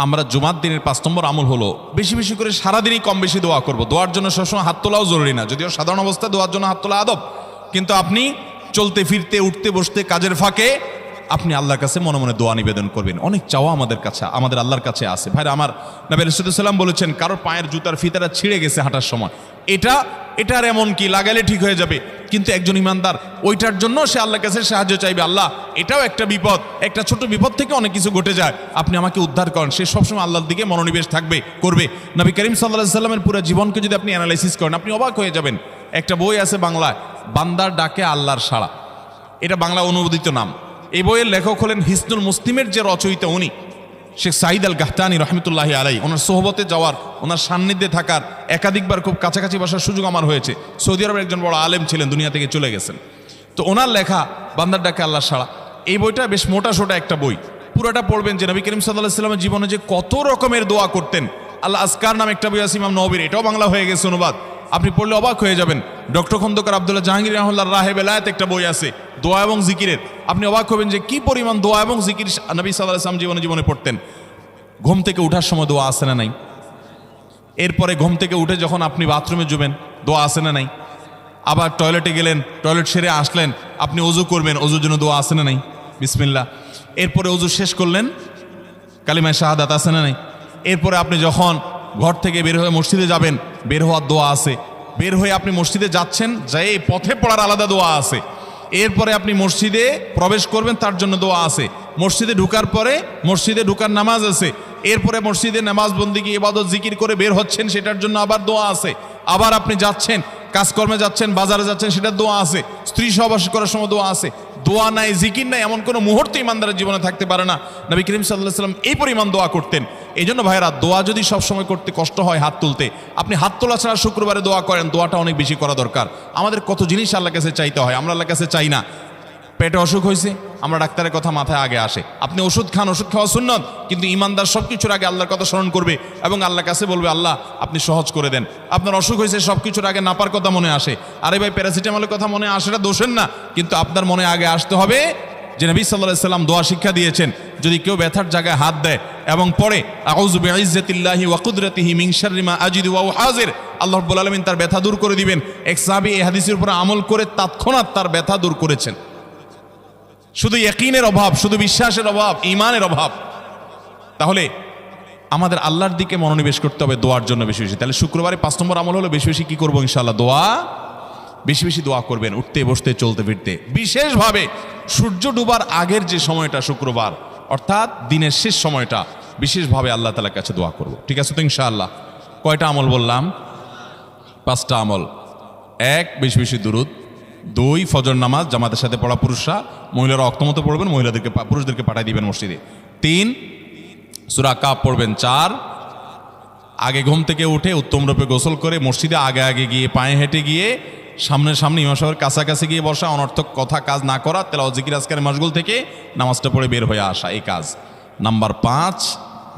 আমরা জুমার দিনের 5 নম্বর আমল হলো বেশি বেশি করে সারাদিনই কম বেশি দোয়া করব। দোয়ার জন্য সবসময় হাত তোলাও জরুরি না, যদিও সাধারণ অবস্থায় দোয়ার জন্য হাত তোলা আদব, কিন্তু আপনি চলতে ফিরতে উঠতে বসতে কাজের ফাঁকে আপনি আল্লাহর কাছে মনে মনে দোয়া নিবেদন করবেন। অনেক চাওয়া আমাদের কাছে, আমাদের আল্লাহর কাছে আছে। ভাইরা আমার, নবী রাসূলুল্লাহ সাল্লাল্লাহু আলাইহি ওয়াসাল্লাম বলেছেন কারোর পায়ের জুতার ফিতাটা ছিঁড়ে গেছে হাঁটার সময়, এটার এমন কি লাগালে ঠিক হয়ে যাবে, কিন্তু একজন ইমানদার ওইটার জন্য সে আল্লাহর কাছে সাহায্য চাইবে, আল্লাহ এটাও একটা বিপদ, একটা ছোট বিপদ থেকে অনেক কিছু ঘটে যায়, আপনি আমাকে উদ্ধার করেন। সে সবসময় আল্লাহর দিকে মনোনিবেশ করবে। নবী করিম সাল্লাল্লাহু আলাইহি ওয়াসাল্লামের পুরো জীবনকে যদি আপনি অ্যানালাইসিস করেন আপনি অবাক হয়ে যাবেন। একটা বই আছে বাংলায়, বান্দার ডাকে আল্লাহর সাড়া, এটা বাংলা অনুবাদিত নাম। এই বইয়ের লেখক হলেন হিসনুল মুসলিমের যে রচয়িতা উনি শেখ সাঈদ আল গাহতানি রহমতুল্লাহি আলাই। ওনার সোহবতে যাওয়ার, ওনার সান্নিধ্যে থাকার একাধিকবার খুব কাছাকাছি বসার সুযোগ আমার হয়েছে। সৌদি আরবের একজন বড় আলেম ছিলেন, দুনিয়া থেকে চলে গেছেন। তো ওনার লেখা বান্দার ডাকে আল্লাহর সাড়া, এই বইটা বেশ মোটা সোটা একটা বই। পুরোটা পড়বেন যে নবী করিম সাল্লাল্লাহু আলাইহি ওয়াসাল্লামের জীবনে যে কত রকমের দোয়া করতেন। আল্লাহ আজকার নাম একটা বই আছে ইমাম নববীর, এটাও বাংলা হয়ে গেছে অনুবাদ, আপনি পড়লে অবাক হয়ে যাবেন। ডক্টর খন্দকার আব্দুল্লাহ জাহাঙ্গীর রাহমাতুল্লাহ রাহে বেলায়েত একটা বই আছে দোয়া এবং জিকিরের, আপনি অবাক হবেন যে কি পরিমাণ দোয়া এবং জিকির নবী সাল্লাল্লাহু আলাইহি ওয়াসাল্লাম জীবনে পড়তেন। ঘুম থেকে ওঠার সময় দোয়া আছে না নাই? এরপরে ঘুম থেকে উঠে যখন আপনি বাথরুমে যাবেন দোয়া আছে না নাই? আবার টয়লেটে গেলেন, টয়লেট সেরে আসলেন, আপনি ওযু করবেন, ওযুর জন্য দোয়া আছে না নাই? বিসমিল্লাহ। এরপরে ওযু শেষ করলেন, কালিমায়ে শাহাদাত আছে না নাই? এরপরে আপনি যখন ঘর থেকে বের হয়ে মসজিদে যাবেন, বের হওয়ার দোয়া আছে। বের হয়ে আপনি মসজিদে যাচ্ছেন, যাই পথে পড়ার আলাদা দোয়া আছে। এরপরে আপনি মসজিদে প্রবেশ করবেন, তার জন্য দোয়া আছে। মসজিদে ঢুকার পরে মসজিদে ঢুকার নামাজ আছে। এরপরে মসজিদে নামাজ বন্দিগি ইবাদত জিকির করে বের হচ্ছেন, সেটার জন্য আবার দোয়া আছে। আবার আপনি যাচ্ছেন, কাজকর্মে যাচ্ছেন, বাজারে যাচ্ছেন, সেটার দোয়া আছে। স্ত্রী সহবাস করার সময় দোয়া আছে। দোয়া নাই, জিকির নাই, এমন কোনো মুহূর্তে ইমানদারের জীবনে থাকতে পারে না। নবী করিম সাল্লাল্লাহু আলাইহি ওয়াসাল্লাম এই পরিমাণ দোয়া করতেন। এই জন্য ভাইরা, দোয়া যদি সবসময় করতে কষ্ট হয় হাত তুলতে, আপনি হাত তোলা ছাড়া শুক্রবারে দোয়া করেন, দোয়াটা অনেক বেশি করা দরকার। আমাদের কত জিনিস আল্লাহর কাছে চাইতে হয়, আমরা আল্লাহর কাছে চাই না। পেটে অসুখ হয়েছে, আমরা ডাক্তারের কথা মাথায় আগে আসে। আপনি ওষুধ খান, ওষুধ খাওয়া সুন্নত, কিন্তু ইমানদার সব কিছুর আগে আল্লাহর কথা স্মরণ করবে এবং আল্লাহর কাছে বলবে আল্লাহ আপনি সহজ করে দেন। আপনার অসুখ হয়েছে, সব কিছুর আগে নাপার কথা মনে আসে, আরে ভাই প্যারাসিটামলের কথা মনে আসে, এটা দোষের না, কিন্তু আপনার মনে আগে আসতে হবে যে নবী সাল্লাল্লাহু আলাইহি ওয়াসাল্লাম দোয়া শিক্ষা দিয়েছেন, যদি কেউ ব্যথার জায়গায় হাত দেয় এবং পড়ে আউযু বিইজ্জাতিল্লাহি ওয়া কুদরাতিহি মিন শাররি মা আজিদু ওয়া হাজির, আল্লাহ রাব্বুল আলামিন তার ব্যথা দূর করে দিবেন। এক সাহাবী এই হাদিসের উপর আমল করে তৎক্ষণাৎ তার ব্যথা দূর করেছেন। শুধু ইয়াকিনের অভাব, শুধু বিশ্বাসের অভাব, ঈমানের অভাব। তাহলে আমাদের আল্লাহর দিকে মনোনিবেশ করতে হবে দোয়ার জন্য বেশি বেশি। তাহলে শুক্রবারে 5 নম্বর আমল হলো বেশি বেশি কি করবো ইনশাআল্লাহ? দোয়া, বেশি বেশি দোয়া করবেন, উঠতে বসতে চলতে ফিরতে। বিশেষভাবে সূর্য ডুবার আগের যে সময়টা শুক্রবার, অর্থাৎ দিনের শেষ সময়টা, বিশেষভাবে আল্লাহ তাআলার কাছে দোয়া করব। ঠিক আছে তো ইনশাআল্লাহ? কয়টা আমল বললাম? 5টা আমল। 1, বেশি বেশি দুরুদ। 2, ফজর নামাজ জামাতের সাথে পড়া পুরুষরা, মহিলারা অক্তমতো পড়বেন, পুরুষদেরকে পাঠিয়ে দিবেন মসজিদে। 3, সূরা কাফ পড়বেন। 4, আগে ঘুম থেকে উঠে উত্তম রূপে গোসল করে মসজিদে আগে আগে গিয়ে পায়ে হেঁটে গিয়ে সামনে ইমাম সাহেবের কাছাকাছি গিয়ে বসা, অনর্থক কথা কাজ না করা, তেলাওয়াত জিকির আজকারের মশগুল থেকে নামাজটা পড়ে বের হয়ে আসা, এই কাজ। নাম্বার 5,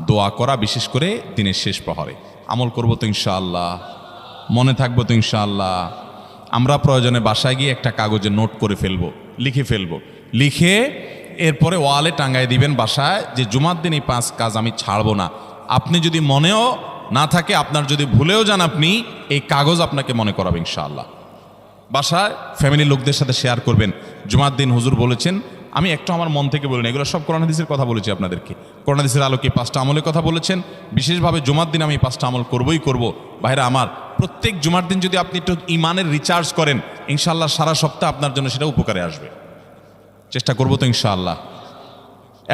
দোয়া করা, বিশেষ করে দিনের শেষ প্রহরে। আমল করবো তো ইনশাআল্লাহ? মনে থাকবো তো ইনশাআল্লাহ? আমরা প্রয়োজনে বাসায় গিয়ে একটা কাগজে নোট করে ফেলবো, লিখে ফেলবো, লিখে এরপরে ওয়ালে টাঙ্গায় দিবেন বাসায় যে জুমার দিন এই 5 কাজ আমি ছাড়বো না। আপনি যদি মনেও না থাকে, আপনার যদি ভুলেও যান, আপনি এই কাগজ আপনাকে মনে করাবে ইনশাআল্লাহ। বাসায় ফ্যামিলির লোকদের সাথে শেয়ার করবেন, জুমার দিন হুজুর বলেছেন, আমি একটু আমার মন থেকে বলিনি, এগুলো সব কোরআন হাদিসের কথা বলেছি আপনাদেরকে। কোরআন হাদিসের আলোকে 5টা আমলের কথা বলেছেন, বিশেষভাবে জুমার দিন আমি 5টা আমল করবই করব। ভাইরা আমার, প্রত্যেক জুমার দিন যদি আপনি একটু ইমানের রিচার্জ করেন, ইনশাআল্লাহ সারা সপ্তাহ আপনার জন্য সেটা উপকারে আসবে। চেষ্টা করবো তো ইনশাআল্লাহ।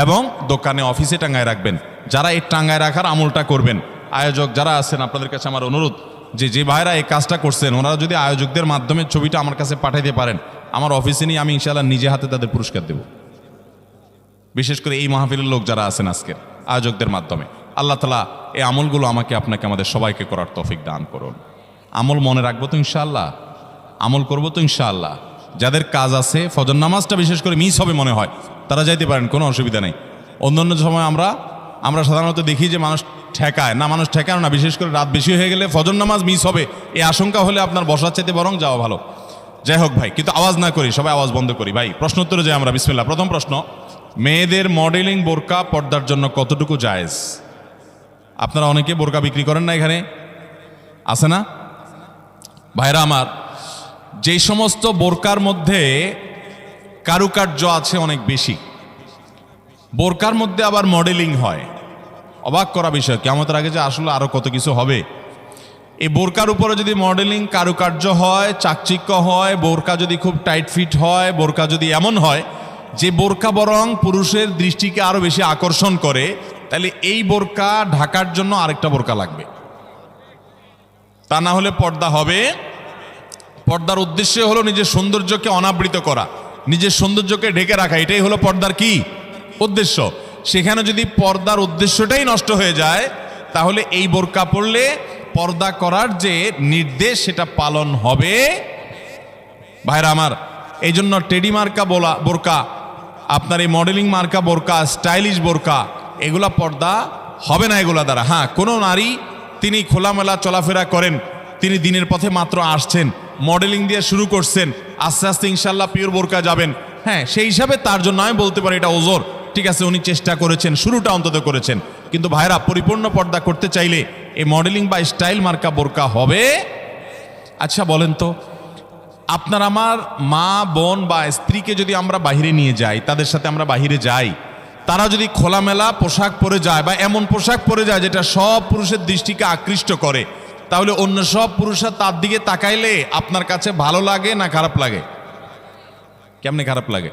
এবং দোকানে অফিসে টাঙ্গায় রাখবেন। যারা এই টাঙ্গায় রাখার আমলটা করবেন, আয়োজক যারা আছেন, আপনাদের কাছে আমার অনুরোধ যে ভাইরা এই কাজটা করছেন, ওনারা যদি আয়োজকদের মাধ্যমে ছবিটা আমার কাছে পাঠাইতে পারেন, আমার অফিসে নিয়ে আমি ইনশাআল্লাহ নিজে হাতে তাদের পুরস্কার দেব। বিশেষ করে এই মাহফিলের লোক যারা আছেন আজকের, আয়োজকদের মাধ্যমে। আল্লাহ তাআলা এই আমলগুলো আমাকে আপনাকে আমাদের সবাইকে করার তৌফিক দান করুন। আমল মনে রাখবো তো ইনশাআল্লাহ? আমল করবো তো ইনশাআল্লাহ? যাদের কাজ আছে, ফজর নামাজটা বিশেষ করে মিস হবে মনে হয়, তারা যাইতে পারেন, কোনো অসুবিধা নেই। অন্যান্য সময় আমরা সাধারণত দেখি যে মানুষ ঠেকায় না, মানুষ ঠেকানো না, বিশেষ করে রাত বেশি হয়ে গেলে ফজর নামাজ মিস হবে, এই আশঙ্কা হলে আপনার বসার চাইতে বরং যাওয়া ভালো। যাই হোক ভাই, কিন্তু আওয়াজ না করি, সবাই আওয়াজ বন্ধ করি ভাই। প্রশ্ন উত্তরে যাই আমরা, বিসমিল্লাহ। প্রথম প্রশ্ন, মেয়েদের মডেলিং বোরকা পর্দার জন্য কতটুকু জায়েজ? আপনারা অনেকে বোরকা বিক্রি করেন না, এখানে আছে না ভাইরা আমার? যেই সমস্ত বোরকার মধ্যে কারুকার্য আছে অনেক বেশি, বোরকার মধ্যে আবার মডেলিং হয়, অবাক করা বিষয়। কিয়ামতের আগে যে আসলে আরো কত কিছু হবে। এই বোরকার উপরে যদি মডেলিং কারুকার্য হয়, চাকচিক্য হয়, বোরকা যদি খুব টাইট ফিট হয়, বোরকা যদি এমন হয় যে বোরকা বরং পুরুষের দৃষ্টিকে আরো বেশি আকর্ষণ করে, তাহলে এই বোরকা ঢাকার জন্য আরেকটা বোরকা লাগবে। তা না হলে পর্দা হবে। পর্দার উদ্দেশ্য হলো নিজের সৌন্দর্যকে অনাবৃত করা, নিজের সৌন্দর্যকে ঢেকে রাখা, এটাই হলো পর্দার কি উদ্দেশ্য। সেখানে যদি পর্দার উদ্দেশ্যটাই নষ্ট হয়ে যায়, তাহলে এই বোরকা পরলে পর্দা করার যে নির্দেশ সেটা পালন হবে। ভাইরা আমার, এই জন্য টেডি মার্কা বোরকা, আপনার এই মডেলিং মার্কা বোরকা, স্টাইলিশ বোরকা, এগুলা পর্দা হবে না এগুলা দ্বারা। হ্যাঁ, কোনো নারী তিনি খোলামেলা চলাফেরা করেন, তিনি দিনের পথে মাত্র আসছেন, মডেলিং দিয়ে শুরু করছেন, আস্তে আস্তে ইনশাল্লাহ পিওর বোরকা যাবেন, হ্যাঁ, সেই হিসাবে তার জন্য আমি বলতে পারি এটা ওজোর, ঠিক আছে, উনি চেষ্টা করেছেন, শুরুটা অন্তত করেছেন। কিন্তু ভাইরা, পরিপূর্ণ পর্দা করতে চাইলে এই মডেলিং বা স্টাইল মার্কা বোরকা হবে। আচ্ছা বলেন তো, আপনার আমার মা বোন বা স্ত্রীকে যদি আমরা বাহিরে নিয়ে যাই, তাদের সাথে আমরা বাহিরে যাই, তারা যদি খোলামেলা পোশাক পরে যায় বা এমন পোশাক পরে যায় যেটা সব পুরুষের দৃষ্টিকে আকৃষ্ট করে, তাহলে অন্য সব পুরুষরা তার দিকে তাকাইলে আপনার কাছে ভালো লাগে না খারাপ লাগে? কেমনে খারাপ লাগে?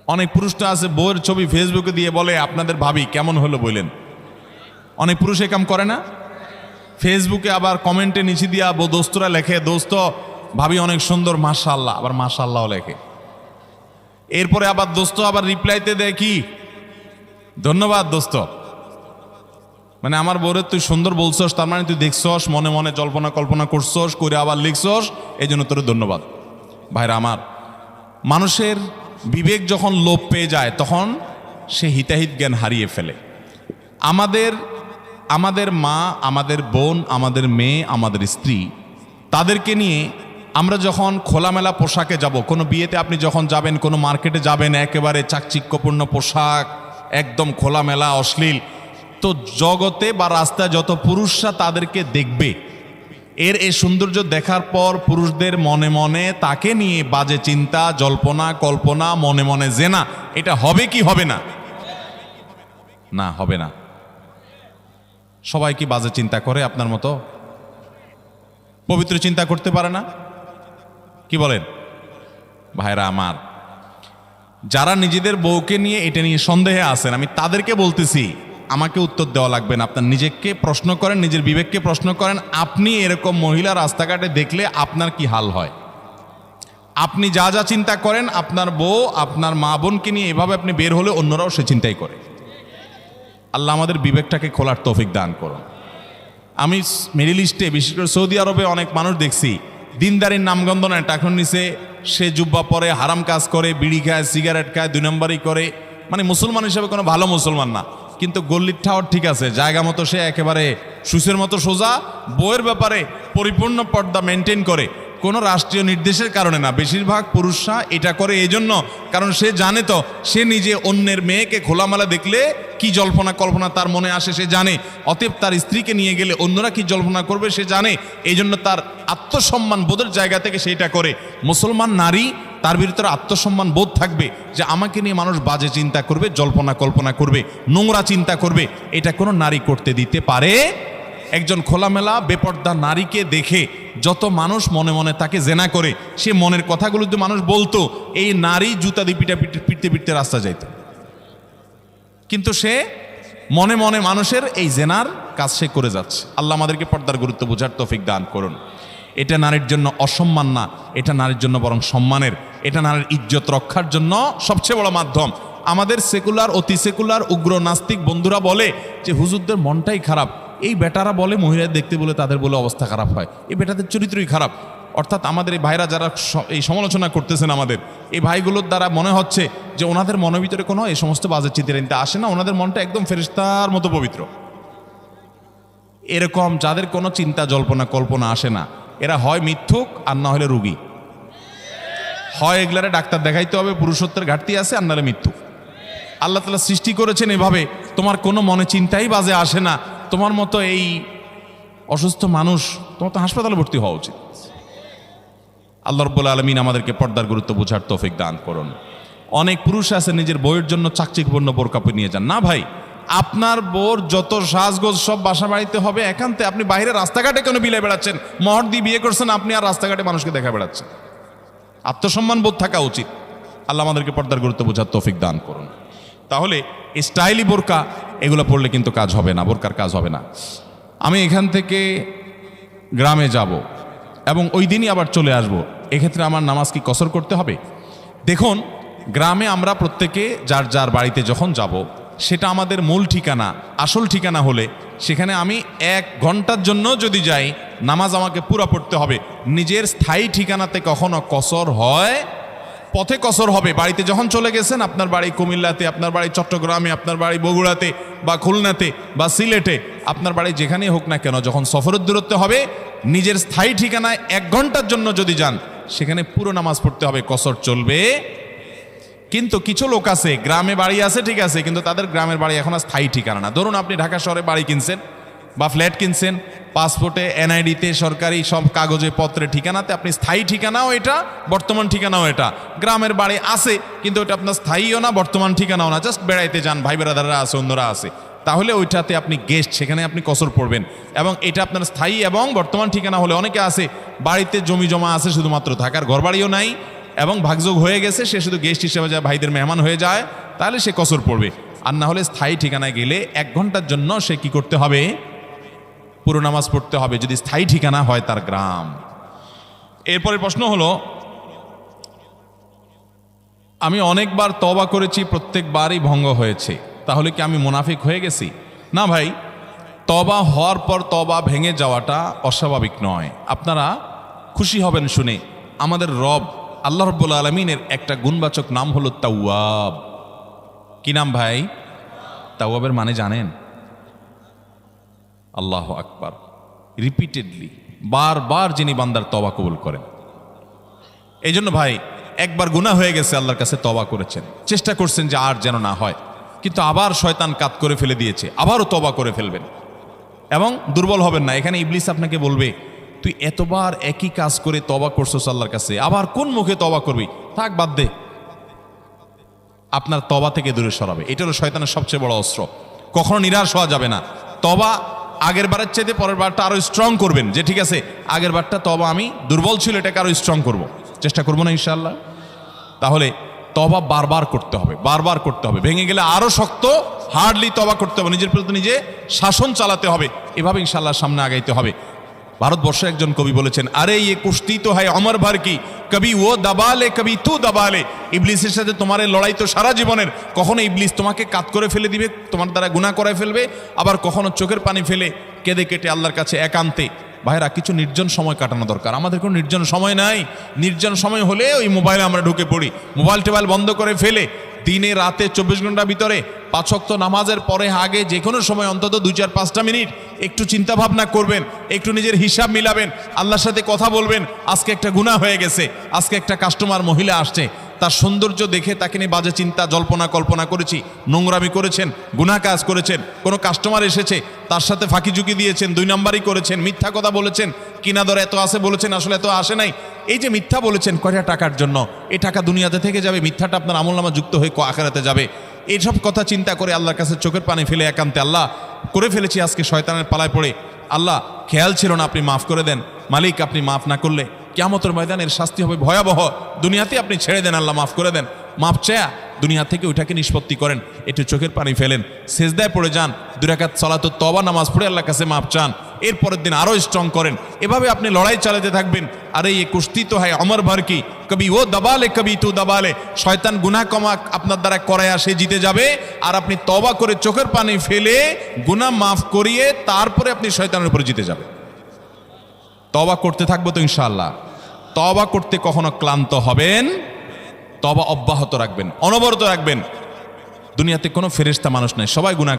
অনেক পুরুষটা আছে বউয়ের ছবি ফেসবুকে দিয়ে বলে আপনাদের ভাবি কেমন হলো বললেন। অনেক পুরুষ এ কাম করে না? ফেসবুকে আবার কমেন্টে নিচে দিয়া দোস্তরা লেখে, দোস্ত ভাবি অনেক সুন্দর, মাশাআল্লাহ, আবার মাশাআল্লাহ লেখে। এরপরে আবার দোস্ত আবার রিপ্লাইতে দেয় কি, ধন্যবাদ দোস্ত, মানে আমার বউরে তুই সুন্দর বলছস, তার মানে তুই দেখছস, মনে মনে জল্পনা কল্পনা করছস, করে আবার লিখছস, এই জন্য তোর ধন্যবাদ। ভাইরা আমার, মানুষের বিবেক যখন লোপ পেয়ে যায় তখন সে হিতাহিত জ্ঞান হারিয়ে ফেলে। আমাদের মা, আমাদের বোন, আমাদের মেয়ে, আমাদের স্ত্রী, তাদেরকে নিয়ে আমরা যখন খোলামেলা পোশাকে যাব, কোনো বিয়েতে আপনি যখন যাবেন, কোনো মার্কেটে যাবেন, একেবারে চাকচিক্যপূর্ণ পোশাক, একদম খোলামেলা অশ্লীল, তো জগতে বা রাস্তায় যত পুরুষরা তাদেরকে দেখবে, এই সৌন্দর্য দেখার পর পুরুষদের মনে মনে তাকে নিয়ে বাজে চিন্তা, জল্পনা কল্পনা, মনে মনে জেনা, এটা হবে কি হবে না? না, হবে না। সবাই কি বাজে চিন্তা করে আপনার মতো? পবিত্র চিন্তা করতে পারে না? কি বলেন ভাইরা আমার? যারা নিজেদের বউকে নিয়ে এটা নিয়ে সন্দেহে আছেন, আমি তাদেরকে বলতেছি, আমাকে উত্তর দেওয়া লাগবে না, আপনার নিজেকে প্রশ্ন করেন, নিজের বিবেককে প্রশ্ন করেন। আপনি এরকম মহিলা রাস্তাঘাটে দেখলে আপনার কি হাল হয়? আপনি যা যা চিন্তা করেন, আপনার বউ, আপনার মা বোনকে নিয়ে এভাবে আপনি বের হলে অন্যরাও সে চিন্তাই করে। আল্লাহ আমাদের বিবেকটাকে খোলার তৌফিক দান করুন। আমি মিডল ইস্টে, বিশেষ করে সৌদি আরবে অনেক মানুষ দেখছি, দিনদারির নামগন্ধ নেয়, টাকুর নিচে সে জুব্বা পরে, হারাম কাজ করে, বিড়ি খায়, সিগারেট খায়, 2 নম্বরই করে, মানে মুসলমান হিসেবে কোনো ভালো মুসলমান না। কিন্তু গল্লির ঠাওয়ার ঠিক আছে, জায়গা মতো সে একেবারে সুসের মতো সোজা, বইয়ের ব্যাপারে পরিপূর্ণ পর্দা মেনটেন করে, কোনো রাষ্ট্রীয় নির্দেশের কারণে না। বেশিরভাগ পুরুষরা এটা করে এই জন্য, কারণ সে জানে তো সে নিজে অন্যের মেয়েকে খোলামেলা দেখলে কি জল্পনা কল্পনা তার মনে আসে সে জানে, অতএব তার স্ত্রীকে নিয়ে গেলে অন্যরা কি জল্পনা করবে সে জানে, এই জন্য তার আত্মসম্মান বোধের জায়গা থেকে সেটা করে। মুসলমান নারী, তার ভিতরে আত্মসম্মান বোধ থাকবে যে আমাকে নিয়ে মানুষ বাজে চিন্তা করবে, জল্পনা কল্পনা করবে, নোংরা চিন্তা করবে, এটা কোনো নারী করতে দিতে পারে? একজন খোলামেলা বেপর্দা নারীকে দেখে যত মানুষ মনে মনে তাকে জেনা করে, সে মনের কথাগুলো যদি মানুষ বলতো, এই নারী জুতা দিয়ে পিটতে পিটতে রাস্তা যাইত। কিন্তু সে মনে মনে মানুষের এই জেনার কাজ সে করে যাচ্ছে। আল্লাহ আমাদেরকে পর্দার গুরুত্ব বোঝার তৌফিক দান করুন। এটা নারীর জন্য অসম্মান না, এটা নারীর জন্য বরং সম্মানের, এটা নারীর ইজ্জত রক্ষার জন্য সবচেয়ে বড় মাধ্যম। আমাদের সেকুলার, অতি সেকুলার, উগ্র নাস্তিক বন্ধুরা বলে যে হুজুরদের মনটাই খারাপ, এই বেটারা বলে মহিলা দেখতে বলে তাদের বলে অবস্থা খারাপ হয়, এই বেটাদের চরিত্রই খারাপ। অর্থাৎ আমাদের এই ভাইরা যারা এই সমালোচনা করতেছেন, আমাদের এই ভাইগুলোর দ্বারা মনে হচ্ছে যে ওনাদের মনের ভিতরে কোনো এই সমস্ত বাজে চিন্তা আসে না, ওনাদের মনটা একদম ফেরেশতার মতো পবিত্র। এরকম যাদের কোনো চিন্তা জল্পনা কল্পনা আসে না, এরা হয় মিথ্যুক আর না হলে রুগী। হয় এগুলারে ডাক্তার দেখাইতে হবে, পুরুষত্বের ঘাটতি আছে, আর নাহলে মিথ্যুক। আল্লাহ তাআলা সৃষ্টি করেছেন এভাবে, তোমার কোনো মনে চিন্তাই বাজে আসে না, তোমার মতো এই অসুস্থ মানুষ, তোমার তো হাসপাতালে ভর্তি হওয়া উচিত। আল্লাহ রাব্বুল আলামিন আমাদেরকে পর্দার গুরুত্ব বোঝার তৌফিক দান করুন। অনেক পুরুষ আছে নিজের বউয়ের জন্য চাকচিক্যপূর্ণ বোরকা পরে নিয়ে যান। না ভাই, আপনার বউর যত সাজগোজ সব বাসা বাড়িতে হবে একান্তে। আপনি বাইরে রাস্তাঘাটে কেন বিলে বেড়াচ্ছেন? মহর দিয়ে বিয়ে করছেন আপনি, আর রাস্তাঘাটে মানুষকে দেখা বেড়াচ্ছেন। আত্মসম্মান বোধ থাকা উচিত। আল্লাহ আমাদেরকে পর্দার গুরুত্ব বোঝার তৌফিক দান করুন। তাহলে স্টাইলি বোরকা এগুলো পড়লে কিন্তু কাজ হবে না, বোরকার কাজ হবে না। আমি এখান থেকে গ্রামে যাব এবং ওই দিনই আবার চলে আসব, এক্ষেত্রে আমার নামাজ কি কসর করতে হবে? দেখুন, গ্রামে আমরা প্রত্যেকে যার যার বাড়িতে যখন যাব, সেটা আমাদের মূল ঠিকানা, আসল ঠিকানা হলে সেখানে আমি 1 ঘন্টার জন্য যদি যাই, নামাজ আমাকে পুরা পড়তে হবে। নিজের স্থায়ী ঠিকানাতে কখনো কসর হয়? পথে কসর হবে। বাড়িতে যখন চলে গেছেন, আপনার বাড়ি কুমিল্লাতে, আপনার বাড়ি চট্টগ্রামে, আপনার বাড়ি বগুড়াতে বা খুলনাতে বা সিলেটে, আপনার বাড়ি যেখানেই হোক না কেন, যখন সফরের দূরত্ব হবে, নিজের স্থায়ী ঠিকানায় 1 ঘন্টার জন্য যদি যান, সেখানে পুরো নামাজ পড়তে হবে, কসর চলবে। কিন্তু কিছু লোক আছে, গ্রামে বাড়ি আছে ঠিক আছে, কিন্তু তাদের গ্রামের বাড়ি এখন আর স্থায়ী ঠিকানা না। ধরুন আপনি ঢাকা শহরে বাড়ি কিনছেন বা ফ্ল্যাট কিনছেন, পাসপোর্টে, এনআইডিতে, সরকারি সব কাগজে পত্রে ঠিকানাতে আপনি স্থায়ী ঠিকানাও এটা, বর্তমান ঠিকানাও এটা। গ্রামের বাড়ি আছে কিন্তু ওটা আপনার স্থায়ীও না, বর্তমান ঠিকানাও না, জাস্ট বেড়াইতে যান, ভাই বেড়াদাররা আছে, অন্যরা আছে, তাহলে ওইটাতে আপনি গেস্ট, সেখানে আপনি কসর পড়বেন। এবং এটা আপনার স্থায়ী এবং বর্তমান ঠিকানা হলে, অনেকে আছে বাড়িতে জমি জমা আছে, শুধুমাত্র থাকার ঘর বাড়িও নাই এবং ভাগযোগ হয়ে গেছে, সে শুধু গেস্ট হিসেবে যায়, ভাইদের মেহমান হয়ে যায়, তাহলে সে কসর পড়বে। আর না হলে স্থায়ী ঠিকানায় গেলে 1 ঘন্টার জন্য সে কি করতে হবে? পুরো নামাজ পড়তে হবে, যদি স্থায়ী ঠিকানা হয় তার গ্রাম। এরপরে প্রশ্ন হলো, আমি অনেকবার তওবা করেছি, প্রত্যেকবারই ভঙ্গ হয়েছে, তাহলে কি আমি মুনাফিক হয়ে গেছি? না ভাই, তওবা হওয়ার পর তওবা ভেঙে যাওয়াটা অস্বাভাবিক নয়। আপনারা খুশি হবেন শুনে, আমাদের রব আল্লাহ রাব্বুল আলামিনের একটা গুণবাচক নাম হলো তাওয়াব। কি নাম ভাই? তাওয়াবের মানে জানেন? আল্লাহু আকবার। রিপিটেডলি, বারবার যিনি বান্দার তওবা কবুল করেন। এই জন্য ভাই, একবার গুনাহ হয়ে গেছে, আল্লাহর কাছে তওবা করেছেন, চেষ্টা করছেন যে আর যেন না হয়, কিন্তু আবার শয়তান কাত করে ফেলে দিয়েছে, আবারও তওবা করে ফেলবেন এবং দুর্বল হবেন না। এখানে ইবলিস আপনাকে বলবে, তুই এতবার একই কাজ করে তওবা করছস আল্লাহর কাছে, আবার কোন মুখে তওবা করবি? থাক, বাদ দে। আপনার তওবা থেকে দূরে সরাবে। এটা হলো শয়তানের সবচেয়ে বড় অস্ত্র। কখনো নিরাশ হওয়া যাবে না। তওবা আগের বারের চাইতে পরের বারটা আরো স্ট্রং করবেন, যে ঠিক আছে আগের বারটা তওবা আমি দুর্বল ছিল, এটাকে আরো স্ট্রং করব, চেষ্টা করবো না ইনশাআল্লাহ। তাহলে তওবা বারবার করতে হবে, বারবার করতে হবে। ভেঙে গেলে আরো শক্ত, হার্ডলি তওবা করতে হবে, নিজের প্রতি নিজে শাসন চালাতে হবে। এভাবে ইনশাআল্লাহ সামনে আগাইতে হবে। ভারতবর্ষে একজন কবি বলেছেন, আরে ইয়ে কুস্তি তো হয় অমর ভর কি, কবি ও দাবালে কবি তু দাবালে। ইবলিসের সাথে তোমার এই লড়াই তো সারা জীবনের। কখনো ইবলিস তোমাকে কাত করে ফেলে দিবে, তোমার দ্বারা গুনাহ করায় ফেলবে, আবার কখনো চোখের পানি ফেলে কেঁদে কেটে আল্লাহর কাছে একান্তে। ভাইরা, কিছু নির্জন সময় কাটানো দরকার। আমাদের কোনো নির্জন সময় নাই। নির্জন সময় হলে ওই মোবাইলে আমরা ঢুকে পড়ি, মোবাইল টোবাইল বন্ধ করে ফেলে দিনে রাতে 24 ঘন্টার ভিতরে 5 ওয়াক্ত নামাজের পরে আগে যে কোনো সময় অন্তত 2-4-5টা মিনিট একটু চিন্তা ভাবনা করবেন, একটু নিজের হিসাব মিলাবেন, আল্লাহর সাথে কথা বলবেন। আজকে একটা গুনাহ হয়ে গেছে, আজকে একটা কাস্টমার মহিলা আসছে, তার সৌন্দর্য দেখে তাকে নিয়ে বাজে চিন্তা জল্পনা কল্পনা করেছি, নোংরামি করেছেন, গুনাহ কাজ করেছেন। কোনো কাস্টমার এসেছে, তার সাথে ফাঁকি ঝুঁকি দিয়েছেন, 2 নাম্বারই করেছেন, মিথ্যা কথা বলেছেন, কিনা দর এত আছে বলেছেন, আসলে এত আসে নাই। এই যে মিথ্যা বলেছেন কয়টা টাকার জন্য, এই টাকা দুনিয়াতে থেকে যাবে, মিথ্যাটা আপনার আমলনামা যুক্ত হয়ে আখিরাতে যাবে। এইসব কথা চিন্তা করে আল্লাহর কাছে চোখের পানি ফেলে একান্তে, আল্লাহ করে ফেলেছি আজকে শয়তানের পালায় পড়ে, আল্লাহ খেয়াল ছিল না, আপনি মাফ করে দেন। মালিক, আপনি মাফ না করলে কিয়ামতের ময়দানের শাস্তি হবে ভয়াবহ। দুনিয়াতে আপনি ছেড়ে দেন, আল্লাহ মাফ করে দেন। মাফ চায়া দুনিয়া থেকে ওইটাকে নিষ্পত্তি করেন, একটু চোখের পানি ফেলেন, সেজদায় পড়ে যান, 2 রাকাত সালাতুত তওবা নামাজ পড়ে আল্লাহর কাছে মাফ চান, এরপরের দিন আরো স্ট্রং করেন। এভাবে আপনি লড়াই চালাতে থাকবেন। আরে এই কুস্তি তো হয় অমর ভর কি, কবি ও দাবালে কবি তু দাবালে। শয়তান গুনাহ কমা আপনার দ্বারা করায় সে জিতে যাবে, আর আপনি তওবা করে চোখের পানি ফেলে গুনাহ মাফ করিয়ে তারপরে আপনি শয়তানের উপরে জিতে যাবেন। তওবা করতে থাকবো তো ইনশাআল্লাহ। তওবা করতে কখনো ক্লান্ত হবেন, তওবা অব্যাহত রাখবেন, অনবরত রাখবেন। দুনিয়াতে কোনো ফেরেশতা মানুষ নাই, সবাই গুনাহ